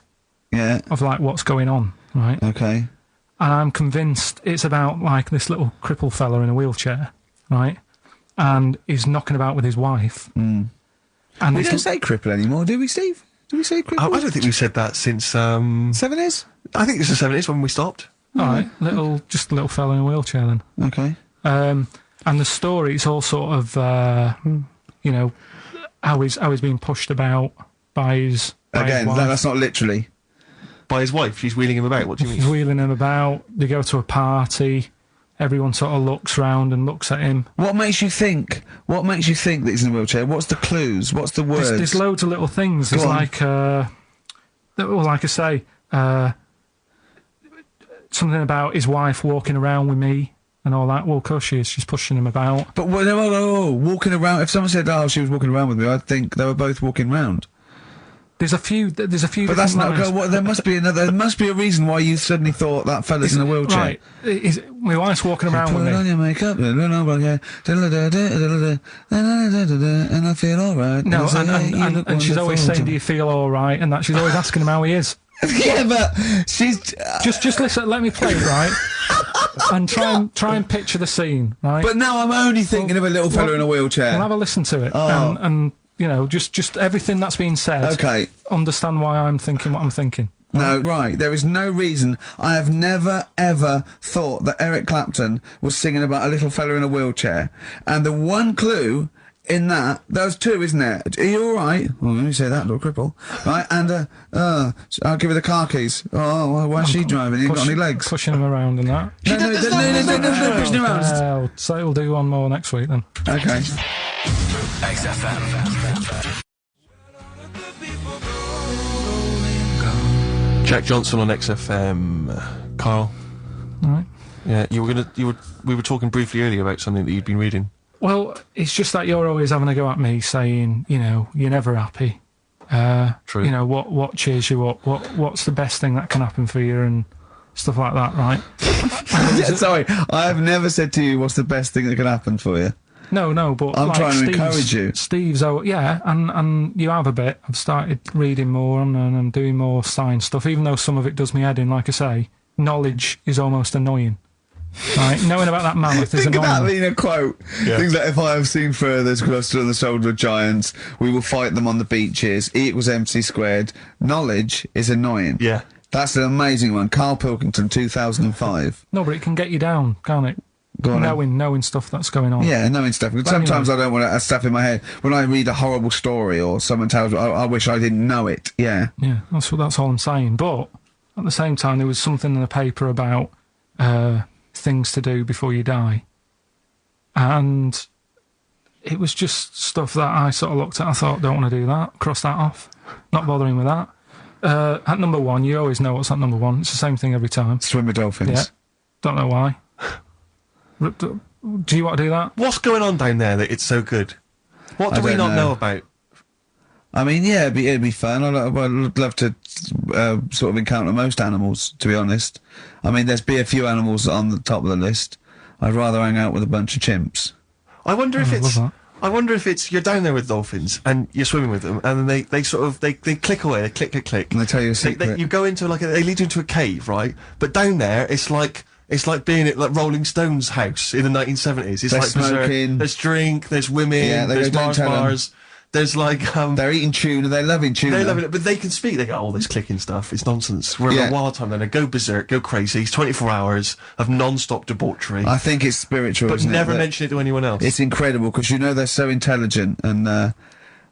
Yeah. of, like, what's going on, right? Okay. And I'm convinced it's about, like, this little crippled fella in a wheelchair, right? And he's knocking about with his wife. And We it's don't say cripple anymore, do we, Steve? Do we say I cripple? don't think we've said that since. 70s? I think it's the 70s when we stopped. all right, just a little fella in a wheelchair then. Okay. And the story, it's all sort of, how he's being pushed about by his Again, wife. that's not literally. By his wife, she's wheeling him about. What do you He's mean? wheeling him about. They go to a party. everyone sort of looks round and looks at him. What makes you think that he's in a wheelchair? What's the clues? What's the words? There's loads of little things. There's like, well, like I say, something about his wife walking around with me and all that. Well, of course she is. She's pushing him about. But walking around. If someone said, "Oh, she was walking around with me," I'd think they were both walking round. There's a few. But that's not. There must be another. There must be a reason why you suddenly thought that fella's in a wheelchair. Right. My wife's walking around with me. Put on your makeup, and I feel all right. No, and she's always saying, "Do you feel all right?" And that she's always asking him how he is. Yeah, but she's just listen. Let me play it, right, and try and picture the scene, right. But now I'm only thinking of a little fella in a wheelchair. We'll have a listen to it, and you know, just everything that's been said. Okay. Understand why I'm thinking what I'm thinking. No, right. There is no reason. I have never, ever thought that Eric Clapton was singing about a little fella in a wheelchair. And the one clue in that, there's two, isn't there? Are you all right? Well, let me say that, little cripple. Right, and, I'll give her the car keys. Oh, well, why's she driving? He ain't got any legs. Pushing him around and that. No, pushing him around. So we'll do one more next week then. Okay. XFM. Jack Johnson on XFM. Carl. All right. Yeah, we were talking briefly earlier about something that you'd been reading. Well, it's just that you're always having a go at me, saying, you know, you're never happy. True. You know, what cheers you up? What's the best thing that can happen for you and stuff like that, right? Yeah, sorry, I have never said to you what's the best thing that can happen for you. No, but I'm like trying to encourage you. Steve's, and you have a bit. I've started reading more and I'm doing more science stuff, even though some of it does me head in. Like I say, knowledge is almost annoying. Right, knowing about that mammoth is Think annoying. of that being a quote. Yeah. Think that if I have seen furthers clustered on the shoulder of giants, we will fight them on the beaches. E equals MC squared. Knowledge is annoying. Yeah. That's an amazing one. Karl Pilkington, 2005. No, but it can get you down, can't it? Go on. Knowing stuff that's going on. Yeah, knowing stuff. Sometimes anyway. I don't want to stuff in my head. When I read a horrible story or someone tells me, I wish I didn't know it. Yeah. Yeah, that's all I'm saying. But at the same time, there was something in the paper about things to do before you die. And it was just stuff that I sort of looked at. I thought, don't want to do that. Cross that off. Not bothering with that. At number one, you always know what's at number one. It's the same thing every time. Swim with dolphins. Yeah. Don't know why. Do you want to do that? What's going on down there that it's so good? What do we not know about? I mean, yeah, it'd be fun. I'd love to sort of encounter most animals, to be honest. I mean, there's be a few animals on the top of the list. I'd rather hang out with a bunch of chimps. I wonder if it's. love that. I wonder if it's you're down there with dolphins and you're swimming with them, and then they sort of they click away, they click, And they tell you a secret. you go into they lead you into a cave, right? But down there, it's like being at like Rolling Stones' house in the 1970s. It's They're like smoking. There's drink, there's women, Yeah, they there's go, "Don't tell 'em." bars. There's like They're eating tuna. They're loving tuna. they love it, but they can speak. They go, "Oh, this clicking stuff, it's nonsense." We're Yeah. in a wild time. Then they go berserk, go crazy. It's 24 hours of non-stop debauchery, I think it's spiritual, but isn't never it? mention it to anyone else. It's incredible because you know they're so intelligent, and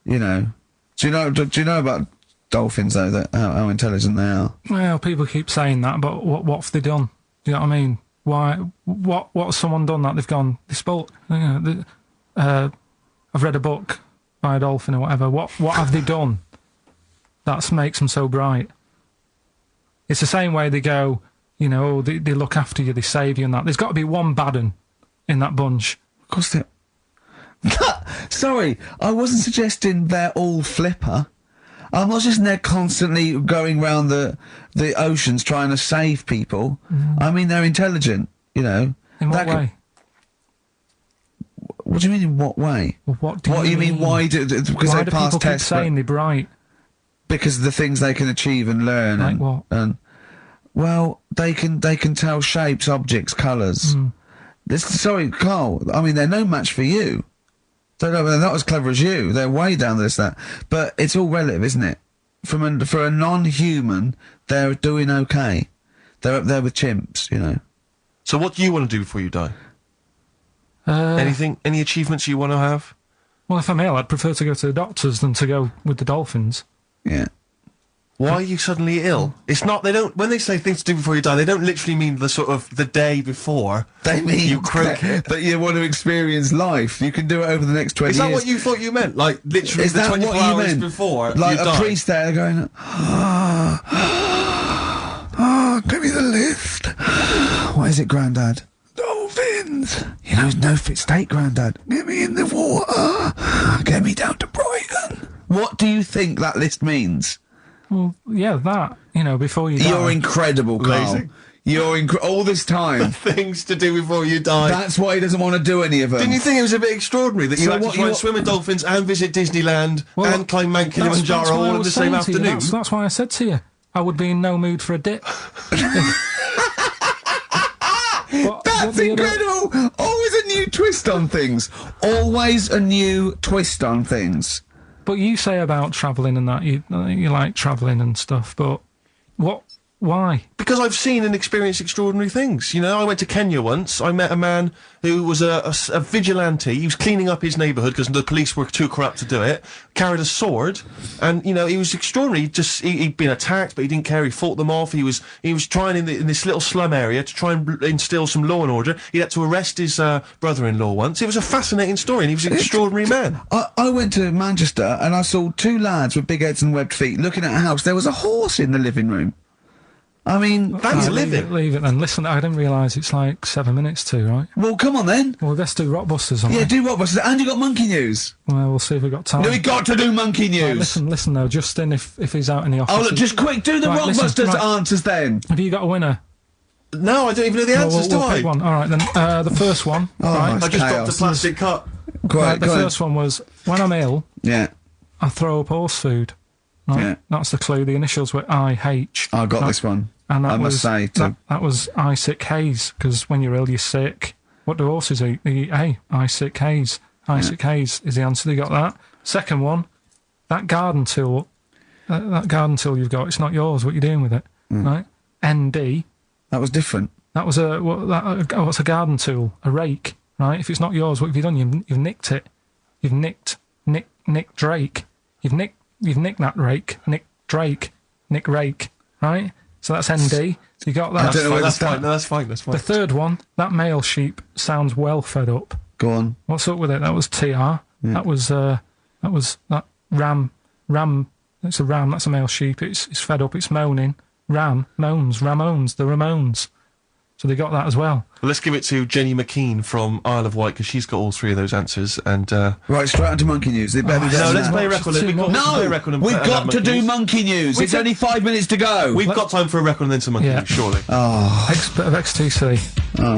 you know. Do you know about dolphins though? That how intelligent they are. Well, people keep saying that, but what have they done? Do you know what I mean? Why? What has someone done that they've gone? They spoke. You know, I've read a book by a dolphin or whatever. What have they done? That makes them so bright. It's the same way they go. You know, they look after you, they save you, and that. There's got to be one bad un in that bunch. Of course they. Sorry, I wasn't suggesting they're all flipper. I'm not just they're constantly going round the oceans trying to save people. I mean, they're intelligent, you know. In what That way? What do you mean, in what way? Well, what do What you you mean, why do... Because Why they do pass people keep tests, but- saying they're bright? because of the things they can achieve and learn. Like and, what? And, well, they can tell shapes, objects, colours. Sorry, Carl, I mean, they're no match for you. They're not as clever as you. They're way down this, that. But it's all relative, isn't it? For a non-human, they're doing okay. They're up there with chimps, you know. So what do you want to do before you die? Anything? Any achievements you want to have? Well, if I'm ill, I'd prefer to go to the doctors than to go with the dolphins. Yeah. Why are you suddenly ill? It's not, when they say things to do before you die, they don't literally mean the sort of the day before. They mean you croak it. that you want to experience life. You can do it over the next 20 years. Is that what you thought you meant? Like, literally is the that 24 what you hours meant? before like you a die? priest there going, give me the lift. What is it, Grandad? Dolphins. You know, it's no fit state, Grandad. Get me in the water. Get me down to Brighton. What do you think that list means? Well, yeah, that, you know, before you die. You're incredible, Carl. Amazing. You're all this time. Things to do before you die. That's why he doesn't want to do any of them. Didn't you think it was a bit extraordinary that you So had to what try you- and swim with dolphins and visit Disneyland and climb Mount That's Kilimanjaro why I all in was the same saying to you, afternoon? That's why I said to you, I would be in no mood for a dip. That's incredible! Always a new twist on things. Always a new twist on things. But you say about travelling and that, you like travelling and stuff, but why? Because I've seen and experienced extraordinary things. You know, I went to Kenya once. I met a man who was a vigilante. He was cleaning up his neighbourhood because the police were too corrupt to do it. Carried a sword, and you know, he was extraordinary. He'd been attacked, but he didn't care. He fought them off. He was trying in in this little slum area to try and instill some law and order. He had to arrest his brother-in-law once. It was a fascinating story, and he was an extraordinary man. I went to Manchester and I saw two lads with big heads and webbed feet looking at a house. There was a horse in the living room. I mean, That's living. Leave it then. Listen, I didn't realise it's like 7 minutes to, right? well, come on then. Well, let's do Rockbusters on Yeah, it. do Rockbusters. And you got monkey news. Well, we'll see if we've got time. No, we got to do monkey news. Right, listen though, Justin, if he's out in the office. Oh, look, just quick, do the Right, listen, Rockbusters right. answers then. Have you got a winner? No, I don't even know the answers, we'll do I? pick one. All right, then. The first one. Oh, right? it's I just dropped chaos. a plastic cup. Right, the first one was, when I'm ill, Yeah. I throw up horse food. Right? Yeah. That's the clue. The initials were IH. I got Right? this one. And that I was, must say, too. that was I sick haze, because when you're ill, you're sick. What do horses eat? They eat hay. I sick haze. I sick haze is the answer. You got that. Second one, that garden tool you've got, it's not yours. What you doing with it? Right? ND. That was different. That was what's a garden tool? A rake. Right? If it's not yours, what have you done? You've nicked it. You've nicked Drake. You've nicked that rake. Nick Drake. Nick Rake. Right? So that's ND. You got that. I don't know what That's it's fine. No, that's fine. That's fine. The third one, that male sheep sounds well fed up. Go on. What's up with it? That was TR. That was that ram. It's a ram. That's a male sheep. It's fed up. It's moaning. Ram moans. Ramones. The Ramones. So they got that as well. Well, let's give it to Jenny McKean from Isle of Wight because she's got all three of those answers. And Right, straight on to monkey news. They better be no, better let's than play a that. record. We've got, let's play a record and We've and got have to do monkeys. monkey news. It's only 5 minutes to go. We've got time for a record and then some monkey Yeah. news, surely. Oh. Bit of XTC. No?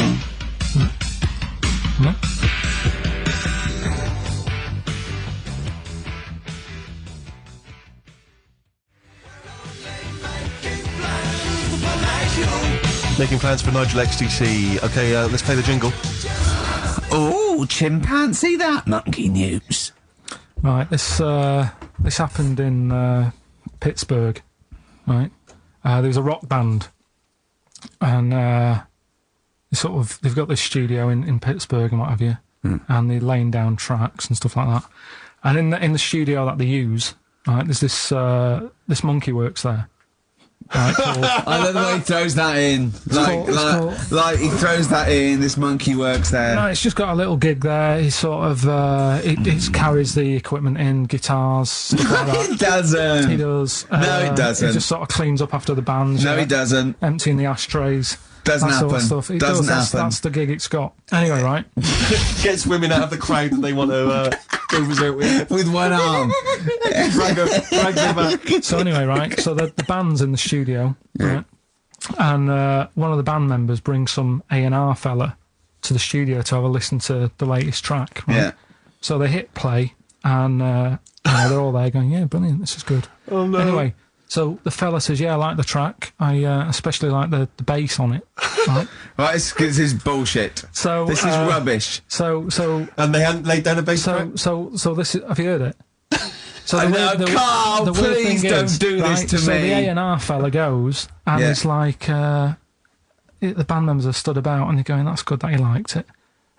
Making plans for Nigel XTC. Okay, let's play the jingle. Oh, chimpanzee, that monkey news. Right. This happened in Pittsburgh. Right. There was a rock band, and they've got this studio in Pittsburgh and what have you, and they're laying down tracks and stuff like that. And in the studio that they use, right, there's this monkey works there. Right, called, I love the way he throws that in. Like he throws that in. This monkey works there. no, it's just got a little gig there. He sort of it carries the equipment in, guitars, stuff like that. It doesn't. He does. No, it doesn't. He just sort of cleans up after the bands. No, he doesn't. Emptying the ashtrays. Doesn't that sort of happen. stuff. It Doesn't does. happen. That's the gig it's got. Anyway, right. Gets women out of the crowd that they want to go visit with. With one arm. Drag them back. So anyway, right. So the band's in the studio, right? And one of the band members brings some A&R fella to the studio to have a listen to the latest track. Right? Yeah. So they hit play, and they're all there going, "Yeah, brilliant, this is good." Oh no. Anyway, so the fella says, "Yeah, I like the track. I especially like the bass on it." Right. Right, this is bullshit. So This is rubbish. So And they hadn't laid down a bass track? so this is. Have you heard it? So I know, Carl, the weird please thing don't is, do this right, to so me. the A&R fella goes, and Yeah. it's like the band members are stood about, and they're going, "That's good that he liked it."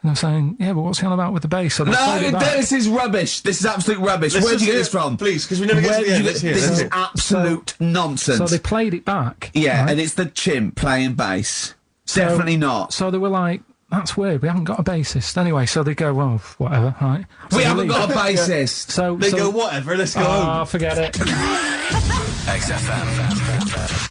And I'm saying, yeah, but what's he on about with the bass? So they played it No, back. this is rubbish. This is absolute rubbish. Where'd you get this from? Please, because we never get Where to the did end. you Let's get hear this? it. This is absolute nonsense. So they played it back. Yeah, right? and it's the chimp playing bass. Definitely not. So they were like, that's weird, we haven't got a bassist. Anyway, so they go, well, whatever, right? So We they haven't leave. got a bassist. So They go, whatever, let's go home. forget it. XFM.